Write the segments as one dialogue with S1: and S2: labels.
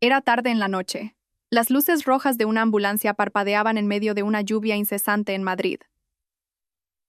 S1: Era tarde en la noche. Las luces rojas de una ambulancia parpadeaban en medio de una lluvia incesante en Madrid.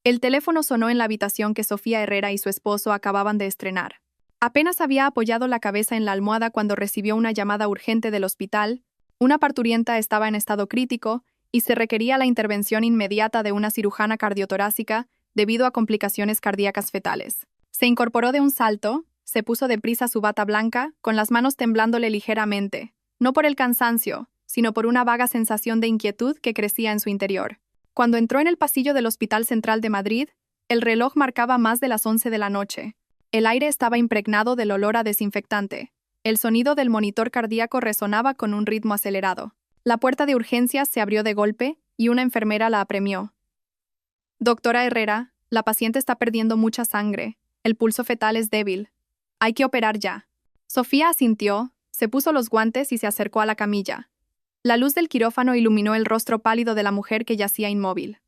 S1: El teléfono sonó en la habitación que Sofía Herrera y su esposo acababan de estrenar. Apenas había apoyado la cabeza en la almohada cuando recibió una llamada urgente del hospital. Una parturienta estaba en estado crítico y se requería la intervención inmediata de una cirujana cardiotorácica debido a complicaciones cardíacas fetales. Se incorporó de un salto, se puso deprisa su bata blanca, con las manos temblándole ligeramente, no por el cansancio, sino por una vaga sensación de inquietud que crecía en su interior. Cuando entró en el pasillo del Hospital Central de Madrid, el reloj marcaba más de las 11 de la noche. El aire estaba impregnado del olor a desinfectante. El sonido del monitor cardíaco resonaba con un ritmo acelerado. La puerta de urgencias se abrió de golpe y una enfermera la apremió. Doctora Herrera, la paciente está perdiendo mucha sangre. El pulso fetal es débil. Hay que operar ya. Sofía asintió, se puso los guantes y se acercó a la camilla. La luz del quirófano iluminó el rostro pálido de la mujer que yacía inmóvil.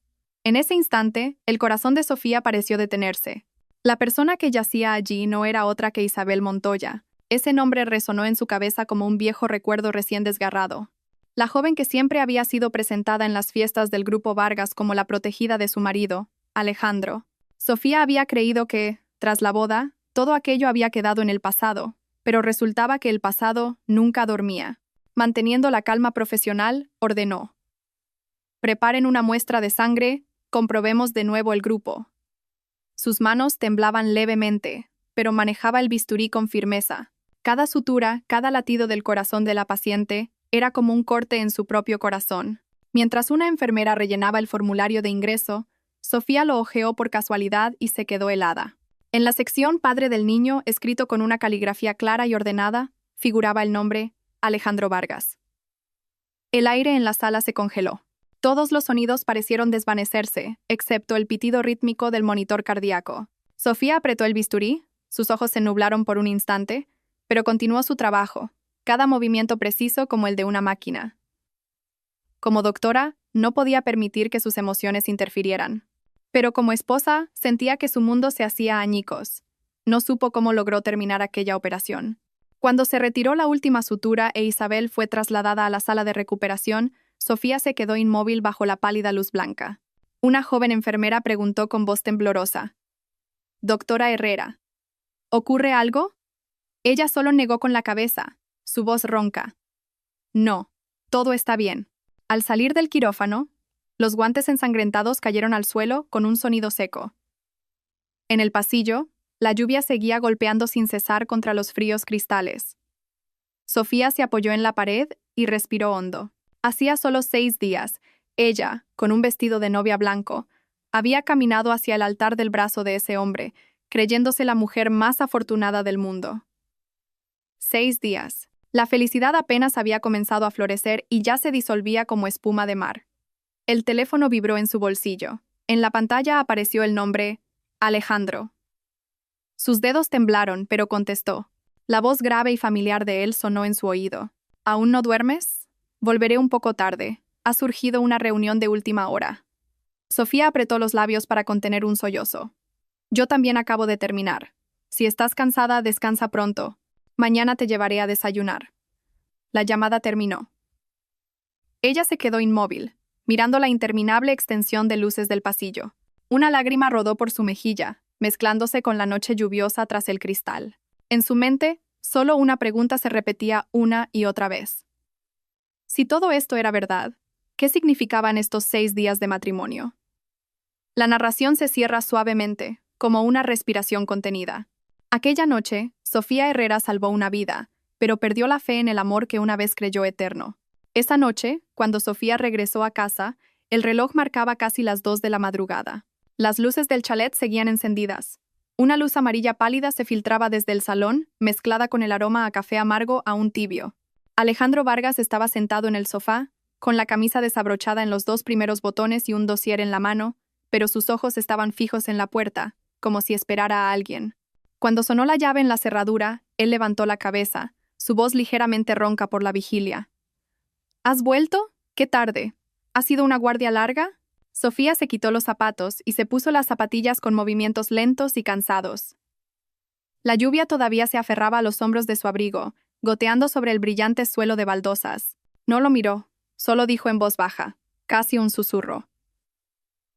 S1: En ese instante, el corazón de Sofía pareció detenerse. La persona que yacía allí no era otra que Isabel Montoya. Ese nombre resonó en su cabeza como un viejo recuerdo recién desgarrado. La joven que siempre había sido presentada en las fiestas del Grupo Vargas como la protegida de su marido, Alejandro. Sofía había creído que, tras la boda, todo aquello había quedado en el pasado, pero resultaba que el pasado nunca dormía. Manteniendo la calma profesional, ordenó: preparen una muestra de sangre, comprobemos de nuevo el grupo. Sus manos temblaban levemente, pero manejaba el bisturí con firmeza. Cada sutura, cada latido del corazón de la paciente, era como un corte en su propio corazón. Mientras una enfermera rellenaba el formulario de ingreso, Sofía lo hojeó por casualidad y se quedó helada. En la sección Padre del niño, escrito con una caligrafía clara y ordenada, figuraba el nombre Alejandro Vargas. El aire en la sala se congeló. Todos los sonidos parecieron desvanecerse, excepto el pitido rítmico del monitor cardíaco. Sofía apretó el bisturí, sus ojos se nublaron por un instante, pero continuó su trabajo, cada movimiento preciso como el de una máquina. Como doctora, no podía permitir que sus emociones interfirieran. Pero como esposa, sentía que su mundo se hacía añicos. No supo cómo logró terminar aquella operación. Cuando se retiró la última sutura e Isabel fue trasladada a la sala de recuperación, Sofía se quedó inmóvil bajo la pálida luz blanca. Una joven enfermera preguntó con voz temblorosa: «Doctora Herrera, ¿ocurre algo?» Ella solo negó con la cabeza, su voz ronca: «No, todo está bien». Al salir del quirófano, los guantes ensangrentados cayeron al suelo con un sonido seco. En el pasillo, la lluvia seguía golpeando sin cesar contra los fríos cristales. Sofía se apoyó en la pared y respiró hondo. Hacía solo 6 días, ella, con un vestido de novia blanco, había caminado hacia el altar del brazo de ese hombre, creyéndose la mujer más afortunada del mundo. 6 días. La felicidad apenas había comenzado a florecer y ya se disolvía como espuma de mar. El teléfono vibró en su bolsillo. En la pantalla apareció el nombre Alejandro. Sus dedos temblaron, pero contestó. La voz grave y familiar de él sonó en su oído. ¿Aún no duermes? Volveré un poco tarde. Ha surgido una reunión de última hora. Sofía apretó los labios para contener un sollozo. Yo también acabo de terminar. Si estás cansada, descansa pronto. Mañana te llevaré a desayunar. La llamada terminó. Ella se quedó inmóvil, mirando la interminable extensión de luces del pasillo. Una lágrima rodó por su mejilla, mezclándose con la noche lluviosa tras el cristal. En su mente, solo una pregunta se repetía una y otra vez. Si todo esto era verdad, ¿qué significaban estos 6 días de matrimonio? La narración se cierra suavemente, como una respiración contenida. Aquella noche, Sofía Herrera salvó una vida, pero perdió la fe en el amor que una vez creyó eterno. Esa noche, cuando Sofía regresó a casa, el reloj marcaba casi las 2 de la madrugada. Las luces del chalet seguían encendidas. Una luz amarilla pálida se filtraba desde el salón, mezclada con el aroma a café amargo aún tibio. Alejandro Vargas estaba sentado en el sofá, con la camisa desabrochada en los 2 primeros botones y un dossier en la mano, pero sus ojos estaban fijos en la puerta, como si esperara a alguien. Cuando sonó la llave en la cerradura, él levantó la cabeza, su voz ligeramente ronca por la vigilia. ¿Has vuelto? ¿Qué tarde? ¿Ha sido una guardia larga? Sofía se quitó los zapatos y se puso las zapatillas con movimientos lentos y cansados. La lluvia todavía se aferraba a los hombros de su abrigo, goteando sobre el brillante suelo de baldosas. No lo miró, solo dijo en voz baja, casi un susurro.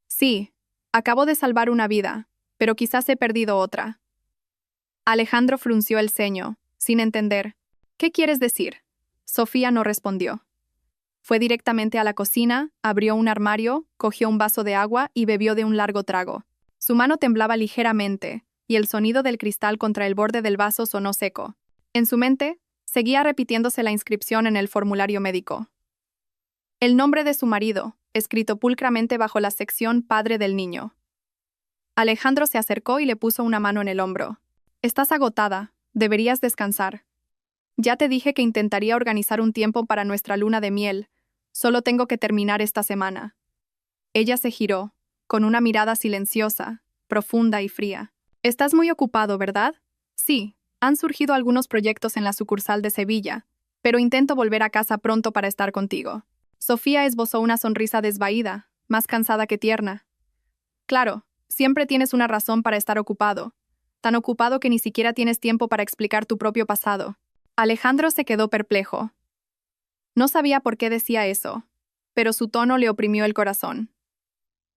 S1: Sí, acabo de salvar una vida, pero quizás he perdido otra. Alejandro frunció el ceño, sin entender. ¿Qué quieres decir? Sofía no respondió. Fue directamente a la cocina, abrió un armario, cogió un vaso de agua y bebió de un largo trago. Su mano temblaba ligeramente, y el sonido del cristal contra el borde del vaso sonó seco. En su mente, seguía repitiéndose la inscripción en el formulario médico. El nombre de su marido, escrito pulcramente bajo la sección Padre del niño. Alejandro se acercó y le puso una mano en el hombro. Estás agotada, deberías descansar. Ya te dije que intentaría organizar un tiempo para nuestra luna de miel. Solo tengo que terminar esta semana. Ella se giró, con una mirada silenciosa, profunda y fría. Estás muy ocupado, ¿verdad? Sí, han surgido algunos proyectos en la sucursal de Sevilla, pero intento volver a casa pronto para estar contigo. Sofía esbozó una sonrisa desvaída, más cansada que tierna. Claro, siempre tienes una razón para estar ocupado. Tan ocupado que ni siquiera tienes tiempo para explicar tu propio pasado. Alejandro se quedó perplejo. No sabía por qué decía eso, pero su tono le oprimió el corazón.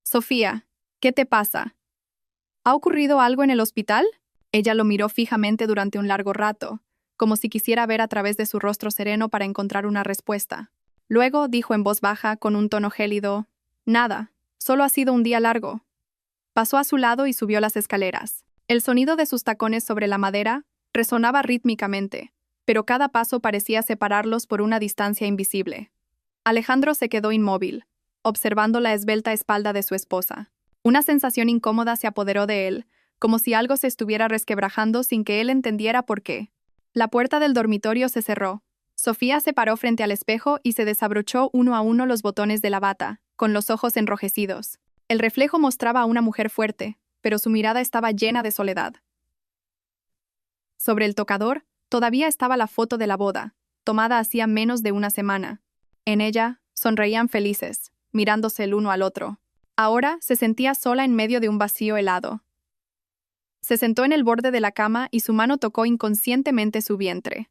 S1: Sofía, ¿qué te pasa? ¿Ha ocurrido algo en el hospital? Ella lo miró fijamente durante un largo rato, como si quisiera ver a través de su rostro sereno para encontrar una respuesta. Luego dijo en voz baja, con un tono gélido, «Nada, solo ha sido un día largo». Pasó a su lado y subió las escaleras. El sonido de sus tacones sobre la madera resonaba rítmicamente, pero cada paso parecía separarlos por una distancia invisible. Alejandro se quedó inmóvil, observando la esbelta espalda de su esposa. Una sensación incómoda se apoderó de él, como si algo se estuviera resquebrajando sin que él entendiera por qué. La puerta del dormitorio se cerró. Sofía se paró frente al espejo y se desabrochó uno a uno los botones de la bata, con los ojos enrojecidos. El reflejo mostraba a una mujer fuerte, pero su mirada estaba llena de soledad. Sobre el tocador, todavía estaba la foto de la boda, tomada hacía menos de una semana. En ella, sonreían felices, mirándose el uno al otro. Ahora se sentía sola en medio de un vacío helado. Se sentó en el borde de la cama y su mano tocó inconscientemente su vientre.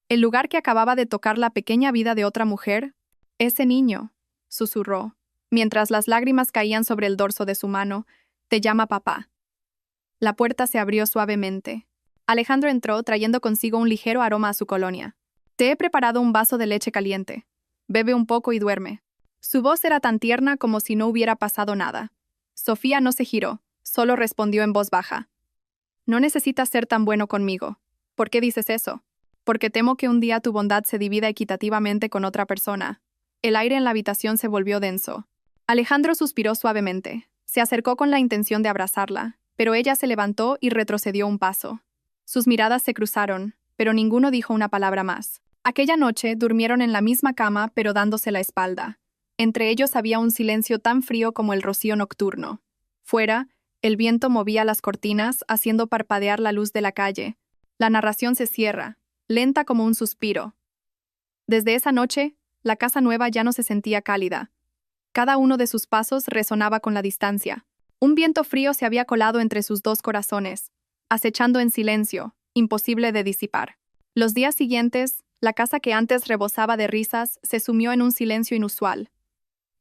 S1: El lugar que acababa de tocar la pequeña vida de otra mujer, ese niño, susurró, mientras las lágrimas caían sobre el dorso de su mano, te llama papá. La puerta se abrió suavemente. Alejandro entró trayendo consigo un ligero aroma a su colonia. Te he preparado un vaso de leche caliente. Bebe un poco y duerme. Su voz era tan tierna como si no hubiera pasado nada. Sofía no se giró, solo respondió en voz baja. No necesitas ser tan bueno conmigo. ¿Por qué dices eso? Porque temo que un día tu bondad se divida equitativamente con otra persona. El aire en la habitación se volvió denso. Alejandro suspiró suavemente. Se acercó con la intención de abrazarla, pero ella se levantó y retrocedió un paso. Sus miradas se cruzaron, pero ninguno dijo una palabra más. Aquella noche durmieron en la misma cama, pero dándose la espalda. Entre ellos había un silencio tan frío como el rocío nocturno. Fuera, el viento movía las cortinas, haciendo parpadear la luz de la calle. La narración se cierra, lenta como un suspiro. Desde esa noche, la casa nueva ya no se sentía cálida. Cada uno de sus pasos resonaba con la distancia. Un viento frío se había colado entre sus dos corazones, acechando en silencio, imposible de disipar. Los días siguientes, la casa que antes rebosaba de risas se sumió en un silencio inusual.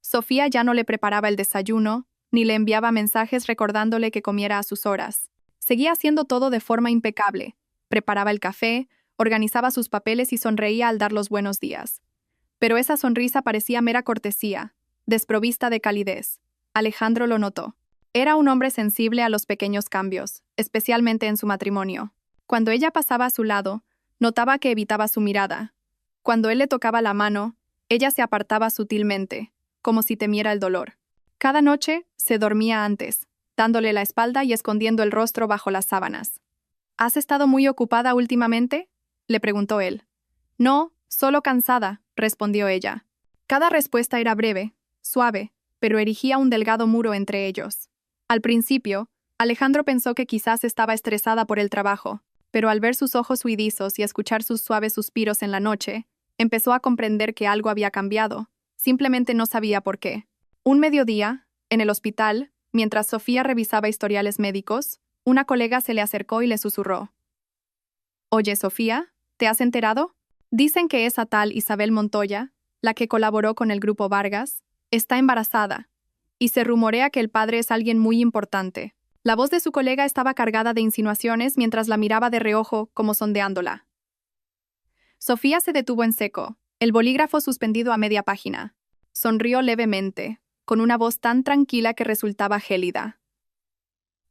S1: Sofía ya no le preparaba el desayuno, ni le enviaba mensajes recordándole que comiera a sus horas. Seguía haciendo todo de forma impecable. Preparaba el café, organizaba sus papeles y sonreía al dar los buenos días. Pero esa sonrisa parecía mera cortesía, desprovista de calidez. Alejandro lo notó. Era un hombre sensible a los pequeños cambios, especialmente en su matrimonio. Cuando ella pasaba a su lado, notaba que evitaba su mirada. Cuando él le tocaba la mano, ella se apartaba sutilmente, como si temiera el dolor. Cada noche se dormía antes, dándole la espalda y escondiendo el rostro bajo las sábanas. ¿Has estado muy ocupada últimamente?, le preguntó él. No, solo cansada, respondió ella. Cada respuesta era breve, suave, pero erigía un delgado muro entre ellos. Al principio, Alejandro pensó que quizás estaba estresada por el trabajo, pero al ver sus ojos huidizos y escuchar sus suaves suspiros en la noche, empezó a comprender que algo había cambiado, simplemente no sabía por qué. Un mediodía, en el hospital, mientras Sofía revisaba historiales médicos, una colega se le acercó y le susurró. Oye, Sofía, ¿Te has enterado? Dicen que esa tal Isabel Montoya, la que colaboró con el grupo Vargas, está embarazada, y se rumorea que el padre es alguien muy importante. La voz de su colega estaba cargada de insinuaciones mientras la miraba de reojo, como sondeándola. Sofía se detuvo en seco, el bolígrafo suspendido a media página. Sonrió levemente, con una voz tan tranquila que resultaba gélida.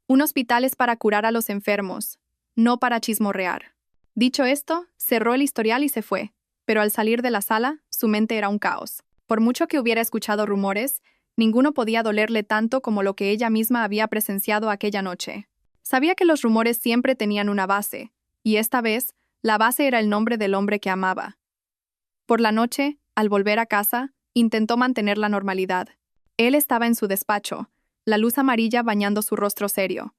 S1: Un hospital es para curar a los enfermos, no para chismorrear. Dicho esto, cerró el historial y se fue, pero al salir de la sala, su mente era un caos. Por mucho que hubiera escuchado rumores, ninguno podía dolerle tanto como lo que ella misma había presenciado aquella noche. Sabía que los rumores siempre tenían una base, y esta vez, la base era el nombre del hombre que amaba. Por la noche, al volver a casa, intentó mantener la normalidad. Él estaba en su despacho, la luz amarilla bañando su rostro serio.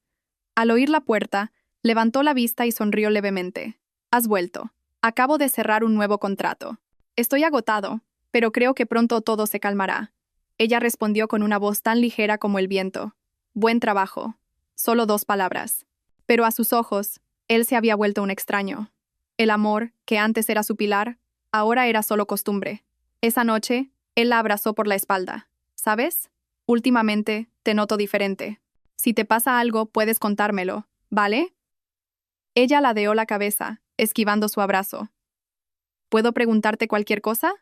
S1: Al oír la puerta, levantó la vista y sonrió levemente. «Has vuelto. Acabo de cerrar un nuevo contrato. Estoy agotado, pero creo que pronto todo se calmará». Ella respondió con una voz tan ligera como el viento. «Buen trabajo». Solo 2 palabras. Pero a sus ojos, él se había vuelto un extraño. El amor, que antes era su pilar, ahora era solo costumbre. Esa noche, él la abrazó por la espalda. «¿Sabes? Últimamente, te noto diferente. Si te pasa algo, puedes contármelo, ¿vale?» Ella ladeó la cabeza, esquivando su abrazo. «¿Puedo preguntarte cualquier cosa?»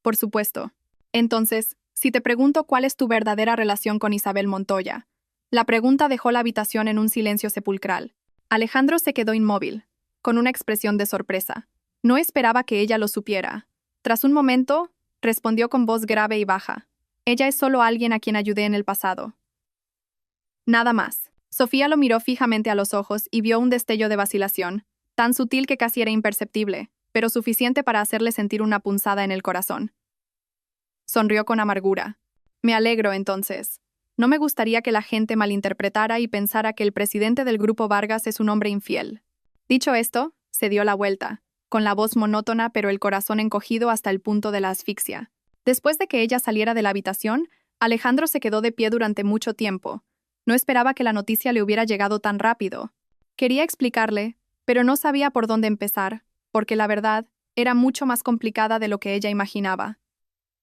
S1: «Por supuesto. Entonces, si te pregunto cuál es tu verdadera relación con Isabel Montoya». La pregunta dejó la habitación en un silencio sepulcral. Alejandro se quedó inmóvil, con una expresión de sorpresa. No esperaba que ella lo supiera. Tras un momento, respondió con voz grave y baja. «Ella es solo alguien a quien ayudé en el pasado». Nada más. Sofía lo miró fijamente a los ojos y vio un destello de vacilación, tan sutil que casi era imperceptible, pero suficiente para hacerle sentir una punzada en el corazón. Sonrió con amargura. «Me alegro, entonces. No me gustaría que la gente malinterpretara y pensara que el presidente del grupo Vargas es un hombre infiel». Dicho esto, se dio la vuelta, con la voz monótona pero el corazón encogido hasta el punto de la asfixia. Después de que ella saliera de la habitación, Alejandro se quedó de pie durante mucho tiempo. No esperaba que la noticia le hubiera llegado tan rápido. Quería explicarle, pero no sabía por dónde empezar, porque la verdad era mucho más complicada de lo que ella imaginaba.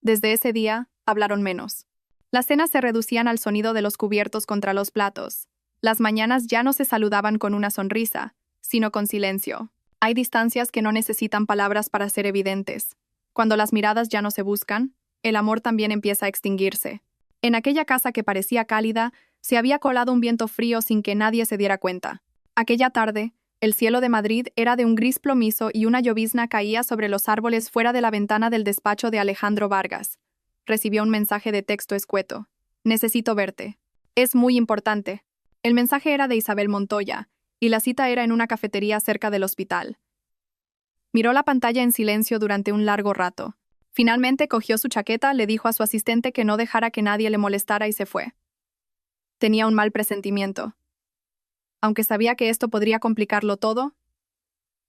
S1: Desde ese día, hablaron menos. Las cenas se reducían al sonido de los cubiertos contra los platos. Las mañanas ya no se saludaban con una sonrisa, sino con silencio. Hay distancias que no necesitan palabras para ser evidentes. Cuando las miradas ya no se buscan, el amor también empieza a extinguirse. En aquella casa que parecía cálida, se había colado un viento frío sin que nadie se diera cuenta. Aquella tarde, el cielo de Madrid era de un gris plomizo y una llovizna caía sobre los árboles fuera de la ventana del despacho de Alejandro Vargas. Recibió un mensaje de texto escueto. «Necesito verte. Es muy importante». El mensaje era de Isabel Montoya, y la cita era en una cafetería cerca del hospital. Miró la pantalla en silencio durante un largo rato. Finalmente cogió su chaqueta, le dijo a su asistente que no dejara que nadie le molestara y se fue. Tenía un mal presentimiento. Aunque sabía que esto podría complicarlo todo,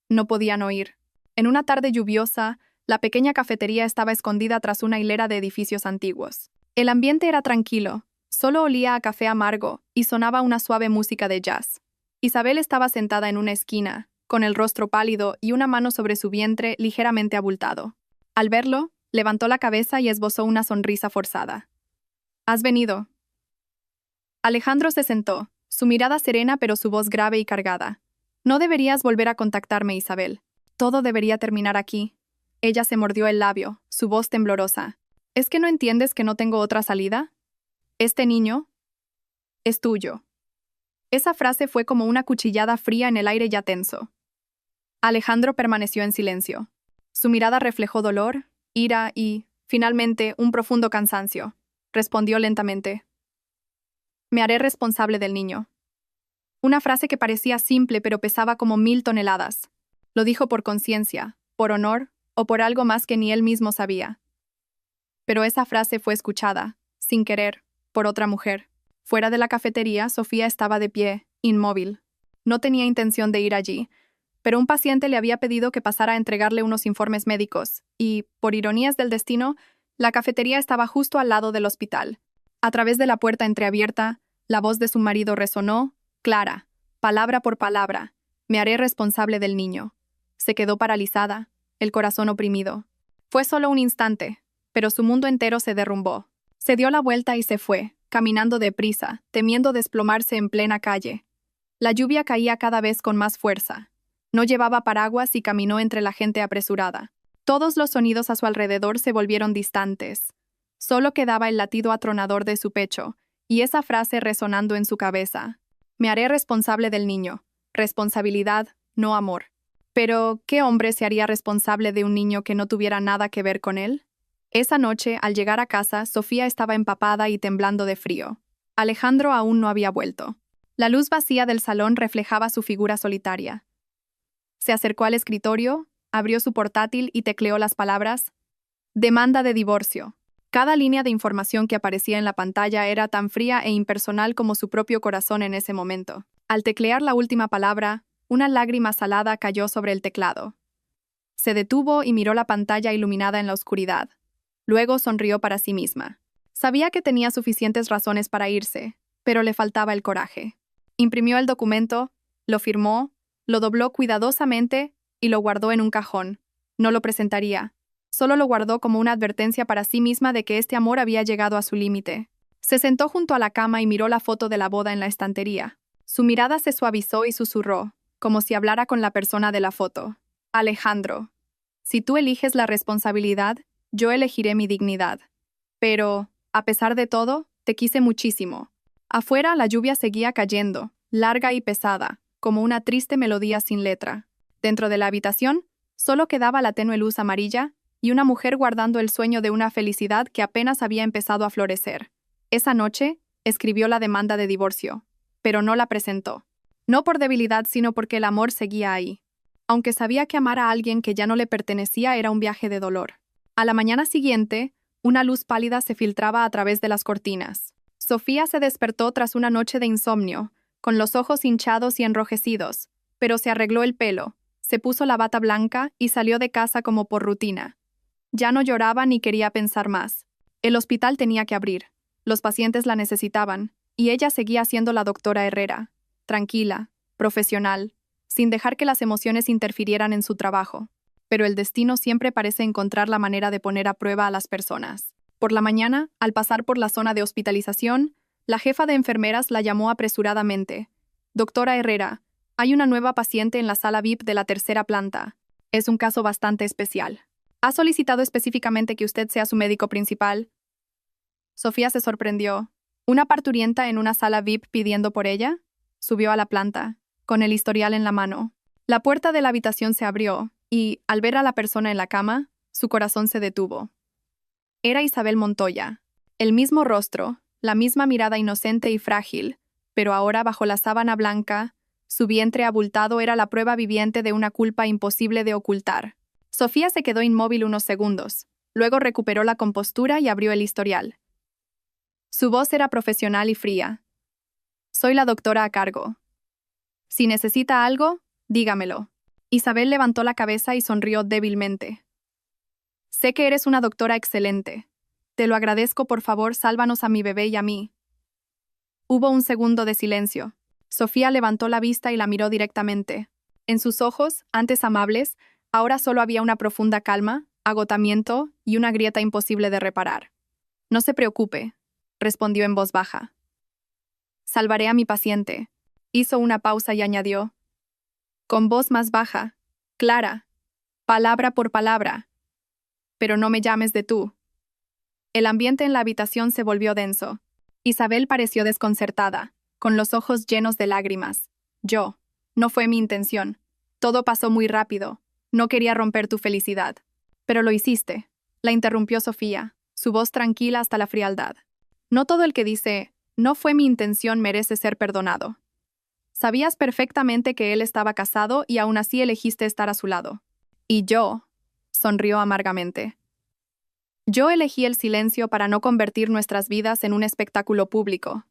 S1: no podían oír. En una tarde lluviosa, la pequeña cafetería estaba escondida tras una hilera de edificios antiguos. El ambiente era tranquilo, solo olía a café amargo y sonaba una suave música de jazz. Isabel estaba sentada en una esquina, con el rostro pálido y una mano sobre su vientre ligeramente abultado. Al verlo, levantó la cabeza y esbozó una sonrisa forzada. «¿Has venido?» Alejandro se sentó, su mirada serena pero su voz grave y cargada. «No deberías volver a contactarme, Isabel. Todo debería terminar aquí». Ella se mordió el labio, su voz temblorosa. «¿Es que no entiendes que no tengo otra salida? Este niño es tuyo». Esa frase fue como una cuchillada fría en el aire ya tenso. Alejandro permaneció en silencio. Su mirada reflejó dolor, ira y, finalmente, un profundo cansancio. Respondió lentamente. «Me haré responsable del niño». Una frase que parecía simple pero pesaba como 1000 toneladas. Lo dijo por conciencia, por honor o por algo más que ni él mismo sabía. Pero esa frase fue escuchada, sin querer, por otra mujer. Fuera de la cafetería, Sofía estaba de pie, inmóvil. No tenía intención de ir allí, pero un paciente le había pedido que pasara a entregarle unos informes médicos, y, por ironías del destino, la cafetería estaba justo al lado del hospital. A través de la puerta entreabierta, la voz de su marido resonó, clara, palabra por palabra: «Me haré responsable del niño». Se quedó paralizada, el corazón oprimido. Fue solo un instante, pero su mundo entero se derrumbó. Se dio la vuelta y se fue, caminando deprisa, temiendo desplomarse en plena calle. La lluvia caía cada vez con más fuerza. No llevaba paraguas y caminó entre la gente apresurada. Todos los sonidos a su alrededor se volvieron distantes. Solo quedaba el latido atronador de su pecho, y esa frase resonando en su cabeza. Me haré responsable del niño. Responsabilidad, no amor. Pero, ¿qué hombre se haría responsable de un niño que no tuviera nada que ver con él? Esa noche, al llegar a casa, Sofía estaba empapada y temblando de frío. Alejandro aún no había vuelto. La luz vacía del salón reflejaba su figura solitaria. Se acercó al escritorio, abrió su portátil y tecleó las palabras «Demanda de divorcio». Cada línea de información que aparecía en la pantalla era tan fría e impersonal como su propio corazón en ese momento. Al teclear la última palabra, una lágrima salada cayó sobre el teclado. Se detuvo y miró la pantalla iluminada en la oscuridad. Luego sonrió para sí misma. Sabía que tenía suficientes razones para irse, pero le faltaba el coraje. Imprimió el documento, lo firmó, lo dobló cuidadosamente y lo guardó en un cajón. No lo presentaría. Solo lo guardó como una advertencia para sí misma de que este amor había llegado a su límite. Se sentó junto a la cama y miró la foto de la boda en la estantería. Su mirada se suavizó y susurró, como si hablara con la persona de la foto. Alejandro, si tú eliges la responsabilidad, yo elegiré mi dignidad. Pero, a pesar de todo, te quise muchísimo. Afuera la lluvia seguía cayendo, larga y pesada, como una triste melodía sin letra. Dentro de la habitación, solo quedaba la tenue luz amarilla y una mujer guardando el sueño de una felicidad que apenas había empezado a florecer. Esa noche, escribió la demanda de divorcio, pero no la presentó. No por debilidad, sino porque el amor seguía ahí. Aunque sabía que amar a alguien que ya no le pertenecía era un viaje de dolor. A la mañana siguiente, una luz pálida se filtraba a través de las cortinas. Sofía se despertó tras una noche de insomnio, con los ojos hinchados y enrojecidos, pero se arregló el pelo, se puso la bata blanca y salió de casa como por rutina. Ya no lloraba ni quería pensar más. El hospital tenía que abrir. Los pacientes la necesitaban, y ella seguía siendo la doctora Herrera, tranquila, profesional, sin dejar que las emociones interfirieran en su trabajo. Pero el destino siempre parece encontrar la manera de poner a prueba a las personas. Por la mañana, al pasar por la zona de hospitalización, la jefa de enfermeras la llamó apresuradamente. «Doctora Herrera, hay una nueva paciente en la sala VIP de la tercera planta. Es un caso bastante especial. ¿Ha solicitado específicamente que usted sea su médico principal?» Sofía se sorprendió. ¿Una parturienta en una sala VIP pidiendo por ella? Subió a la planta, con el historial en la mano. La puerta de la habitación se abrió, y, al ver a la persona en la cama, su corazón se detuvo. Era Isabel Montoya. El mismo rostro, la misma mirada inocente y frágil, pero ahora bajo la sábana blanca, su vientre abultado era la prueba viviente de una culpa imposible de ocultar. Sofía se quedó inmóvil unos segundos, luego recuperó la compostura y abrió el historial. Su voz era profesional y fría. «Soy la doctora a cargo. Si necesita algo, dígamelo». Isabel levantó la cabeza y sonrió débilmente. «Sé que eres una doctora excelente. Te lo agradezco, por favor, sálvanos a mi bebé y a mí». Hubo un segundo de silencio. Sofía levantó la vista y la miró directamente. En sus ojos, antes amables, ahora solo había una profunda calma, agotamiento y una grieta imposible de reparar. «No se preocupe», respondió en voz baja. «Salvaré a mi paciente». Hizo una pausa y añadió, con voz más baja, clara, palabra por palabra. «Pero no me llames de tú». El ambiente en la habitación se volvió denso. Isabel pareció desconcertada, con los ojos llenos de lágrimas. «No fue mi intención. Todo pasó muy rápido. No quería romper tu felicidad». «Pero lo hiciste», la interrumpió Sofía, su voz tranquila hasta la frialdad. «No todo el que dice, no fue mi intención merece ser perdonado. Sabías perfectamente que él estaba casado y aún así elegiste estar a su lado». «Y yo», sonrió amargamente. «Yo elegí el silencio para no convertir nuestras vidas en un espectáculo público».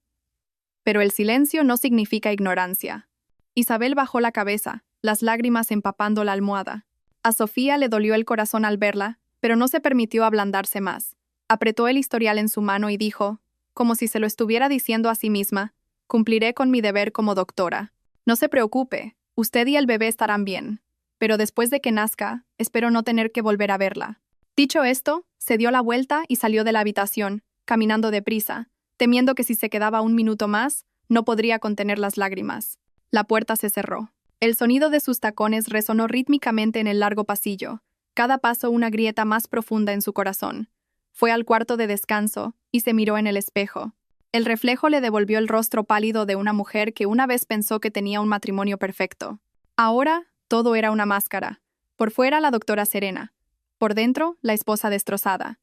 S1: «Pero el silencio no significa ignorancia». Isabel bajó la cabeza, las lágrimas empapando la almohada. A Sofía le dolió el corazón al verla, pero no se permitió ablandarse más. Apretó el historial en su mano y dijo, como si se lo estuviera diciendo a sí misma, «Cumpliré con mi deber como doctora. No se preocupe, usted y el bebé estarán bien. pero después de que nazca, espero no tener que volver a verla. Dicho esto, se dio la vuelta y salió de la habitación, caminando deprisa, temiendo que si se quedaba un minuto más, no podría contener las lágrimas. La puerta se cerró. El sonido de sus tacones resonó rítmicamente en el largo pasillo, cada paso una grieta más profunda en su corazón. Fue al cuarto de descanso y se miró en el espejo. El reflejo le devolvió el rostro pálido de una mujer que una vez pensó que tenía un matrimonio perfecto. Ahora, todo era una máscara. Por fuera, la doctora serena. Por dentro, la esposa destrozada.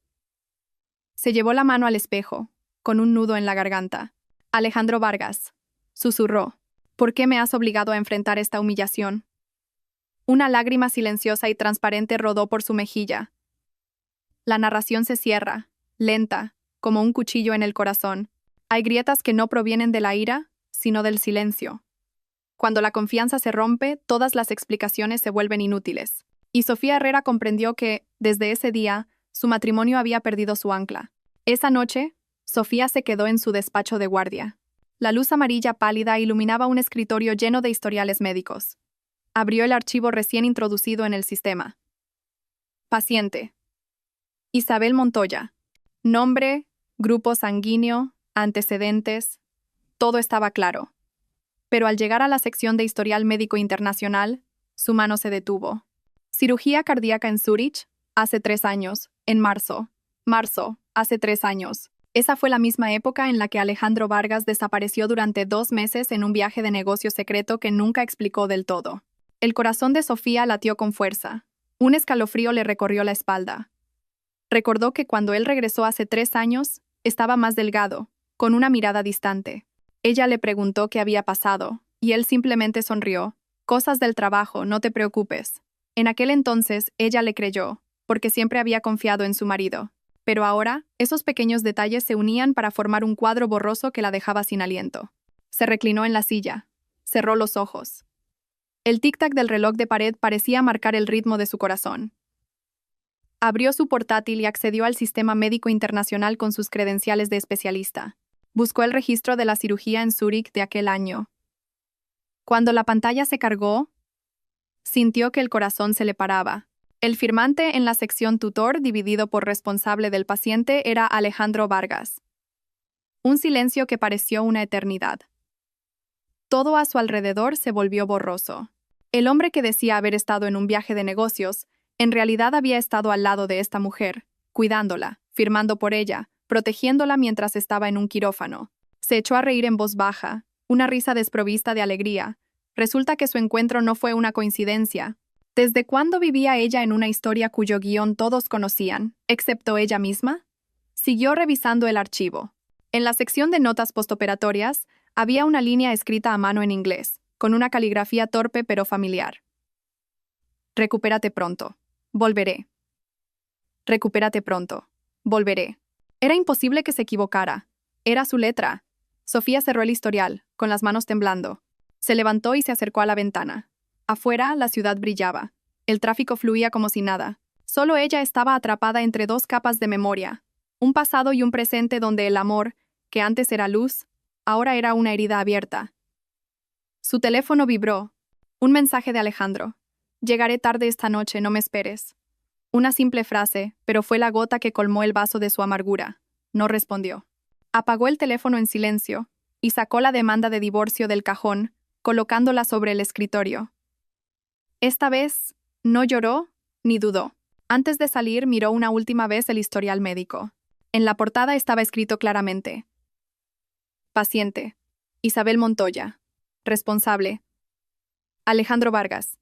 S1: Se llevó la mano al espejo, con un nudo en la garganta. Alejandro Vargas, susurró. ¿Por qué me has obligado a enfrentar esta humillación? Una lágrima silenciosa y transparente rodó por su mejilla. La narración se cierra, lenta, como un cuchillo en el corazón. Hay grietas que no provienen de la ira, sino del silencio. Cuando la confianza se rompe, todas las explicaciones se vuelven inútiles. Y Sofía Herrera comprendió que, desde ese día, su matrimonio había perdido su ancla. Esa noche, Sofía se quedó en su despacho de guardia. La luz amarilla pálida iluminaba un escritorio lleno de historiales médicos. Abrió el archivo recién introducido en el sistema. Paciente. Isabel Montoya. Nombre, grupo sanguíneo, antecedentes. Todo estaba claro. Pero al llegar a la sección de historial médico internacional, su mano se detuvo. Cirugía cardíaca en Zúrich, hace 3 años, en marzo. Hace 3 años. Esa fue la misma época en la que Alejandro Vargas desapareció durante 2 meses en un viaje de negocio secreto que nunca explicó del todo. El corazón de Sofía latió con fuerza. Un escalofrío le recorrió la espalda. Recordó que cuando él regresó hace 3 años, estaba más delgado, con una mirada distante. Ella le preguntó qué había pasado, y él simplemente sonrió. Cosas del trabajo, no te preocupes. En aquel entonces, ella le creyó, porque siempre había confiado en su marido. Pero ahora, esos pequeños detalles se unían para formar un cuadro borroso que la dejaba sin aliento. Se reclinó en la silla. Cerró los ojos. El tic-tac del reloj de pared parecía marcar el ritmo de su corazón. Abrió su portátil y accedió al sistema médico internacional con sus credenciales de especialista. Buscó el registro de la cirugía en Zúrich de aquel año. Cuando la pantalla se cargó, sintió que el corazón se le paraba. El firmante en la sección tutor, dividido por responsable del paciente, era Alejandro Vargas. Un silencio que pareció una eternidad. Todo a su alrededor se volvió borroso. El hombre que decía haber estado en un viaje de negocios, en realidad había estado al lado de esta mujer, cuidándola, firmando por ella, protegiéndola mientras estaba en un quirófano. Se echó a reír en voz baja, una risa desprovista de alegría. Resulta que su encuentro no fue una coincidencia. ¿Desde cuándo vivía ella en una historia cuyo guión todos conocían, excepto ella misma? Siguió revisando el archivo. En la sección de notas postoperatorias, había una línea escrita a mano en inglés, con una caligrafía torpe pero familiar. Recupérate pronto. Volveré. Recupérate pronto. Volveré. Era imposible que se equivocara. Era su letra. Sofía cerró el historial, con las manos temblando. Se levantó y se acercó a la ventana. Afuera, la ciudad brillaba. El tráfico fluía como si nada. Solo ella estaba atrapada entre 2 capas de memoria. Un pasado y un presente donde el amor, que antes era luz, ahora era una herida abierta. Su teléfono vibró. Un mensaje de Alejandro. Llegaré tarde esta noche, no me esperes. Una simple frase, pero fue la gota que colmó el vaso de su amargura. No respondió. Apagó el teléfono en silencio y sacó la demanda de divorcio del cajón, colocándola sobre el escritorio. Esta vez, no lloró ni dudó. Antes de salir, miró una última vez el historial médico. En la portada estaba escrito claramente. Paciente. Isabel Montoya. Responsable. Alejandro Vargas.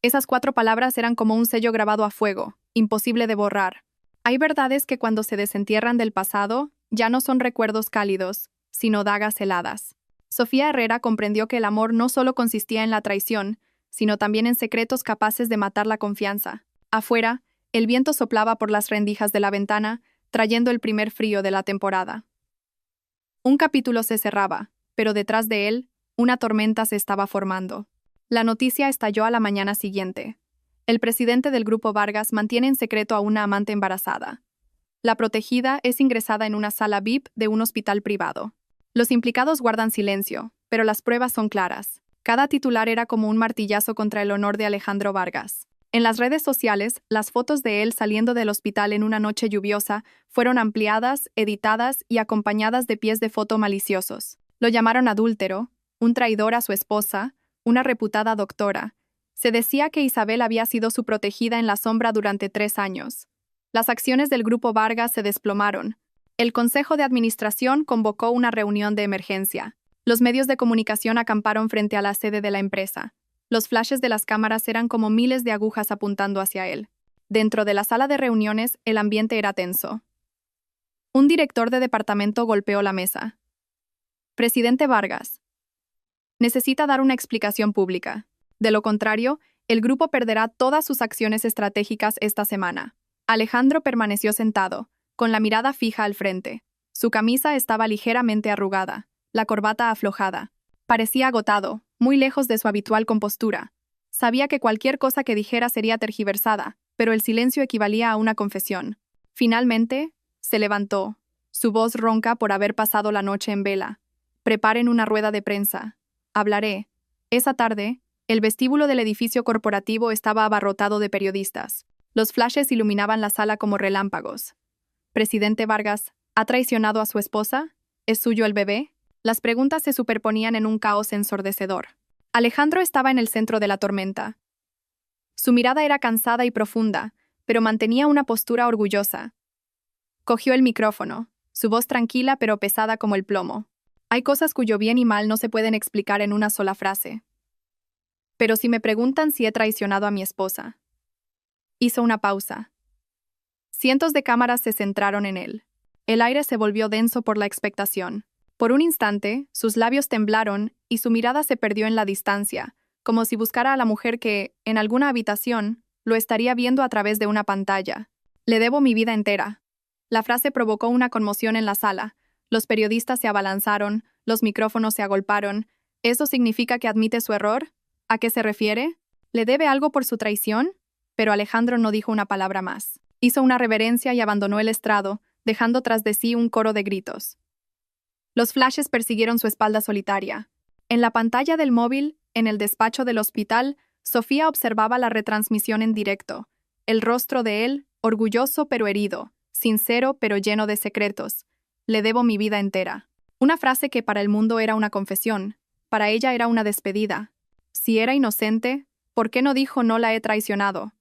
S1: Esas 4 palabras eran como un sello grabado a fuego, imposible de borrar. Hay verdades que cuando se desentierran del pasado, ya no son recuerdos cálidos, sino dagas heladas. Sofía Herrera comprendió que el amor no solo consistía en la traición, sino también en secretos capaces de matar la confianza. Afuera, el viento soplaba por las rendijas de la ventana, trayendo el primer frío de la temporada. Un capítulo se cerraba, pero detrás de él, una tormenta se estaba formando. La noticia estalló a la mañana siguiente. El presidente del Grupo Vargas mantiene en secreto a una amante embarazada. La protegida es ingresada en una sala VIP de un hospital privado. Los implicados guardan silencio, pero las pruebas son claras. Cada titular era como un martillazo contra el honor de Alejandro Vargas. En las redes sociales, las fotos de él saliendo del hospital en una noche lluviosa fueron ampliadas, editadas y acompañadas de pies de foto maliciosos. Lo llamaron adúltero, un traidor a su esposa, una reputada doctora. Se decía que Isabel había sido su protegida en la sombra durante 3 años. Las acciones del Grupo Vargas se desplomaron. El Consejo de Administración convocó una reunión de emergencia. Los medios de comunicación acamparon frente a la sede de la empresa. Los flashes de las cámaras eran como miles de agujas apuntando hacia él. Dentro de la sala de reuniones, el ambiente era tenso. Un director de departamento golpeó la mesa. Presidente Vargas. Necesita dar una explicación pública. De lo contrario, el grupo perderá todas sus acciones estratégicas esta semana. Alejandro permaneció sentado, con la mirada fija al frente. Su camisa estaba ligeramente arrugada, la corbata aflojada. Parecía agotado, muy lejos de su habitual compostura. Sabía que cualquier cosa que dijera sería tergiversada, pero el silencio equivalía a una confesión. Finalmente, se levantó, su voz ronca por haber pasado la noche en vela. Preparen una rueda de prensa. Hablaré. Esa tarde, el vestíbulo del edificio corporativo estaba abarrotado de periodistas. Los flashes iluminaban la sala como relámpagos. Presidente Vargas, ¿ha traicionado a su esposa? ¿Es suyo el bebé? Las preguntas se superponían en un caos ensordecedor. Alejandro estaba en el centro de la tormenta. Su mirada era cansada y profunda, pero mantenía una postura orgullosa. Cogió el micrófono, su voz tranquila pero pesada como el plomo. Hay cosas cuyo bien y mal no se pueden explicar en una sola frase. Pero si me preguntan si he traicionado a mi esposa. Hizo una pausa. Cientos de cámaras se centraron en él. El aire se volvió denso por la expectación. Por un instante, sus labios temblaron y su mirada se perdió en la distancia, como si buscara a la mujer que, en alguna habitación, lo estaría viendo a través de una pantalla. Le debo mi vida entera. La frase provocó una conmoción en la sala. Los periodistas se abalanzaron, los micrófonos se agolparon. ¿Eso significa que admite su error? ¿A qué se refiere? ¿Le debe algo por su traición? Pero Alejandro no dijo una palabra más. Hizo una reverencia y abandonó el estrado, dejando tras de sí un coro de gritos. Los flashes persiguieron su espalda solitaria. En la pantalla del móvil, en el despacho del hospital, Sofía observaba la retransmisión en directo. El rostro de él, orgulloso pero herido, sincero pero lleno de secretos. Le debo mi vida entera. Una frase que para el mundo era una confesión, para ella era una despedida. Si era inocente, ¿por qué no dijo no la he traicionado?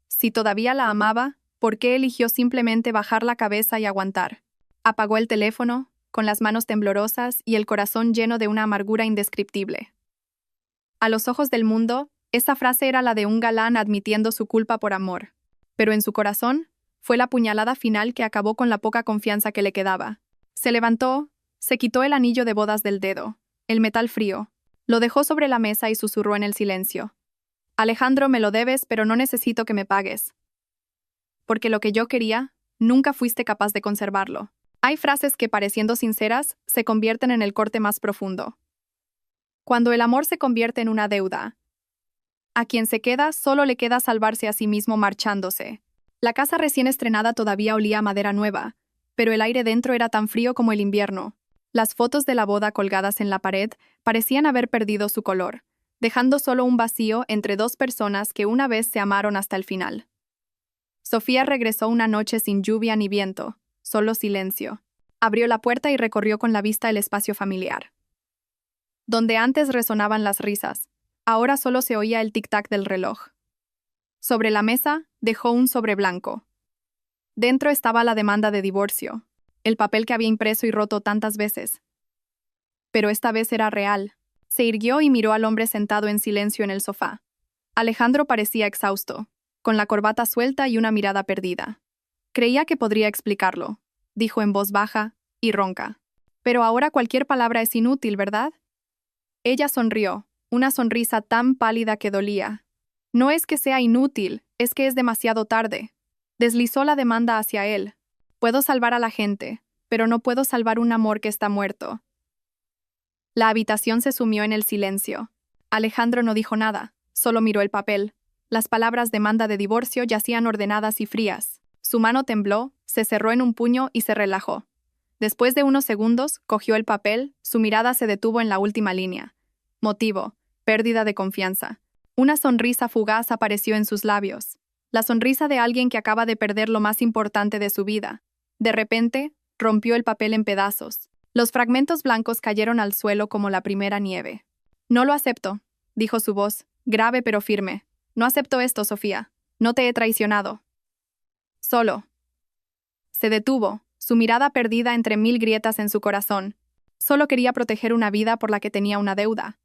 S1: Si todavía la amaba, ¿por qué eligió simplemente bajar la cabeza y aguantar? Apagó el teléfono, con las manos temblorosas y el corazón lleno de una amargura indescriptible. A los ojos del mundo, esa frase era la de un galán admitiendo su culpa por amor. Pero en su corazón, fue la puñalada final que acabó con la poca confianza que le quedaba. Se levantó, se quitó el anillo de bodas del dedo, el metal frío, lo dejó sobre la mesa y susurró en el silencio. Alejandro, me lo debes, pero no necesito que me pagues. Porque lo que yo quería, nunca fuiste capaz de conservarlo. Hay frases que, pareciendo sinceras, se convierten en el corte más profundo. Cuando el amor se convierte en una deuda, a quien se queda solo le queda salvarse a sí mismo marchándose. La casa recién estrenada todavía olía a madera nueva, pero el aire dentro era tan frío como el invierno. Las fotos de la boda colgadas en la pared parecían haber perdido su color, dejando solo un vacío entre dos personas que una vez se amaron hasta el final. Sofía regresó una noche sin lluvia ni viento, solo silencio. Abrió la puerta y recorrió con la vista el espacio familiar. Donde antes resonaban las risas, ahora solo se oía el tic-tac del reloj. Sobre la mesa dejó un sobre blanco. Dentro estaba la demanda de divorcio, el papel que había impreso y roto tantas veces. Pero esta vez era real. Se irguió y miró al hombre sentado en silencio en el sofá. Alejandro parecía exhausto, con la corbata suelta y una mirada perdida. Creía que podría explicarlo, dijo en voz baja y ronca. Pero ahora cualquier palabra es inútil, ¿verdad? Ella sonrió, una sonrisa tan pálida que dolía. No es que sea inútil, es que es demasiado tarde. Deslizó la demanda hacia él. Puedo salvar a la gente, pero no puedo salvar un amor que está muerto. La habitación se sumió en el silencio. Alejandro no dijo nada, solo miró el papel. Las palabras demanda de divorcio yacían ordenadas y frías. Su mano tembló, se cerró en un puño y se relajó. Después de unos segundos, cogió el papel, su mirada se detuvo en la última línea. Motivo: pérdida de confianza. Una sonrisa fugaz apareció en sus labios. La sonrisa de alguien que acaba de perder lo más importante de su vida. De repente, rompió el papel en pedazos. Los fragmentos blancos cayeron al suelo como la primera nieve. No lo acepto, dijo su voz, grave pero firme. No acepto esto, Sofía. No te he traicionado. Solo. Se detuvo, su mirada perdida entre mil grietas en su corazón. Solo quería proteger una vida por la que tenía una deuda.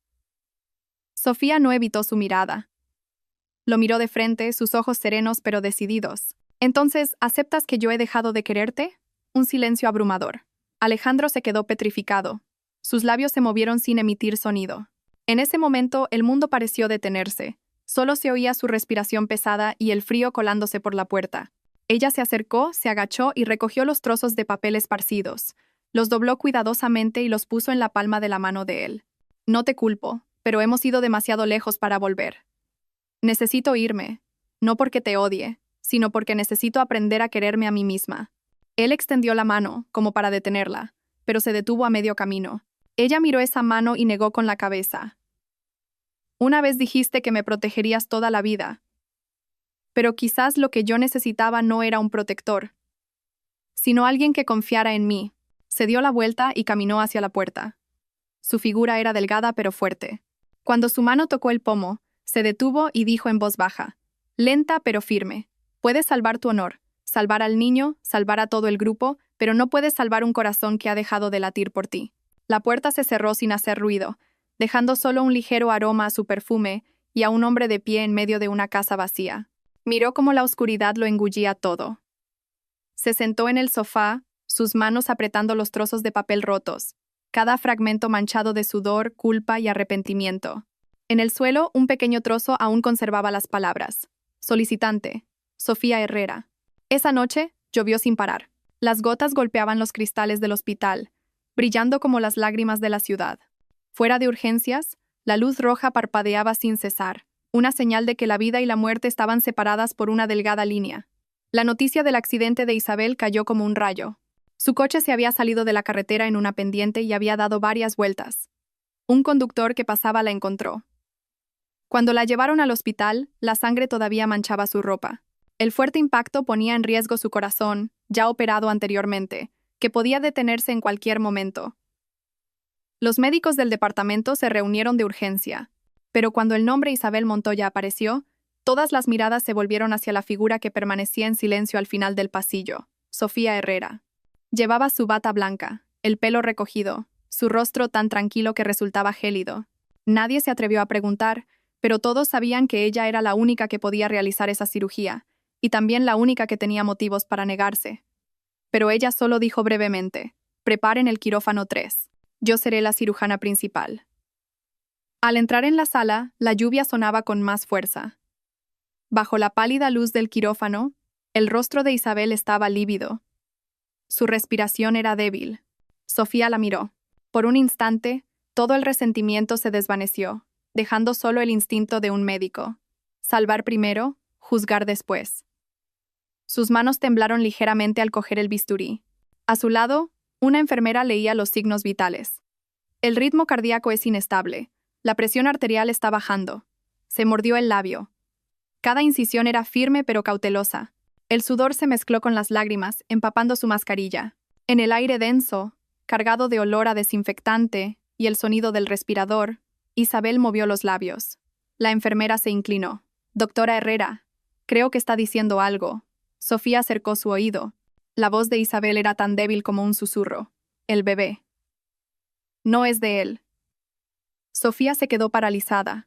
S1: Sofía no evitó su mirada. Lo miró de frente, sus ojos serenos pero decididos. Entonces, ¿aceptas que yo he dejado de quererte? Un silencio abrumador. Alejandro se quedó petrificado. Sus labios se movieron sin emitir sonido. En ese momento, el mundo pareció detenerse. Solo se oía su respiración pesada y el frío colándose por la puerta. Ella se acercó, se agachó y recogió los trozos de papel esparcidos. Los dobló cuidadosamente y los puso en la palma de la mano de él. No te culpo, pero hemos ido demasiado lejos para volver. Necesito irme, no porque te odie, sino porque necesito aprender a quererme a mí misma. Él extendió la mano, como para detenerla, pero se detuvo a medio camino. Ella miró esa mano y negó con la cabeza. Una vez dijiste que me protegerías toda la vida. Pero quizás lo que yo necesitaba no era un protector, sino alguien que confiara en mí. Se dio la vuelta y caminó hacia la puerta. Su figura era delgada pero fuerte. Cuando su mano tocó el pomo, se detuvo y dijo en voz baja, lenta pero firme, puedes salvar tu honor, salvar al niño, salvar a todo el grupo, pero no puedes salvar un corazón que ha dejado de latir por ti. La puerta se cerró sin hacer ruido, dejando solo un ligero aroma a su perfume y a un hombre de pie en medio de una casa vacía. Miró cómo la oscuridad lo engullía todo. Se sentó en el sofá, sus manos apretando los trozos de papel rotos, cada fragmento manchado de sudor, culpa y arrepentimiento. En el suelo, un pequeño trozo aún conservaba las palabras. Solicitante, Sofía Herrera. Esa noche, llovió sin parar. Las gotas golpeaban los cristales del hospital, brillando como las lágrimas de la ciudad. Fuera de urgencias, la luz roja parpadeaba sin cesar, una señal de que la vida y la muerte estaban separadas por una delgada línea. La noticia del accidente de Isabel cayó como un rayo. Su coche se había salido de la carretera en una pendiente y había dado varias vueltas. Un conductor que pasaba la encontró. Cuando la llevaron al hospital, la sangre todavía manchaba su ropa. El fuerte impacto ponía en riesgo su corazón, ya operado anteriormente, que podía detenerse en cualquier momento. Los médicos del departamento se reunieron de urgencia, pero cuando el nombre Isabel Montoya apareció, todas las miradas se volvieron hacia la figura que permanecía en silencio al final del pasillo, Sofía Herrera. Llevaba su bata blanca, el pelo recogido, su rostro tan tranquilo que resultaba gélido. Nadie se atrevió a preguntar, pero todos sabían que ella era la única que podía realizar esa cirugía, y también la única que tenía motivos para negarse. Pero ella solo dijo brevemente, preparen el quirófano 3. Yo seré la cirujana principal. Al entrar en la sala, la lluvia sonaba con más fuerza. Bajo la pálida luz del quirófano, el rostro de Isabel estaba lívido. Su respiración era débil. Sofía la miró. Por un instante, todo el resentimiento se desvaneció, dejando solo el instinto de un médico. Salvar primero, juzgar después. Sus manos temblaron ligeramente al coger el bisturí. A su lado, una enfermera leía los signos vitales. El ritmo cardíaco es inestable. La presión arterial está bajando. Se mordió el labio. Cada incisión era firme pero cautelosa. El sudor se mezcló con las lágrimas, empapando su mascarilla. En el aire denso, cargado de olor a desinfectante y el sonido del respirador, Isabel movió los labios. La enfermera se inclinó. Doctora Herrera, creo que está diciendo algo. Sofía acercó su oído. La voz de Isabel era tan débil como un susurro. El bebé. No es de él. Sofía se quedó paralizada.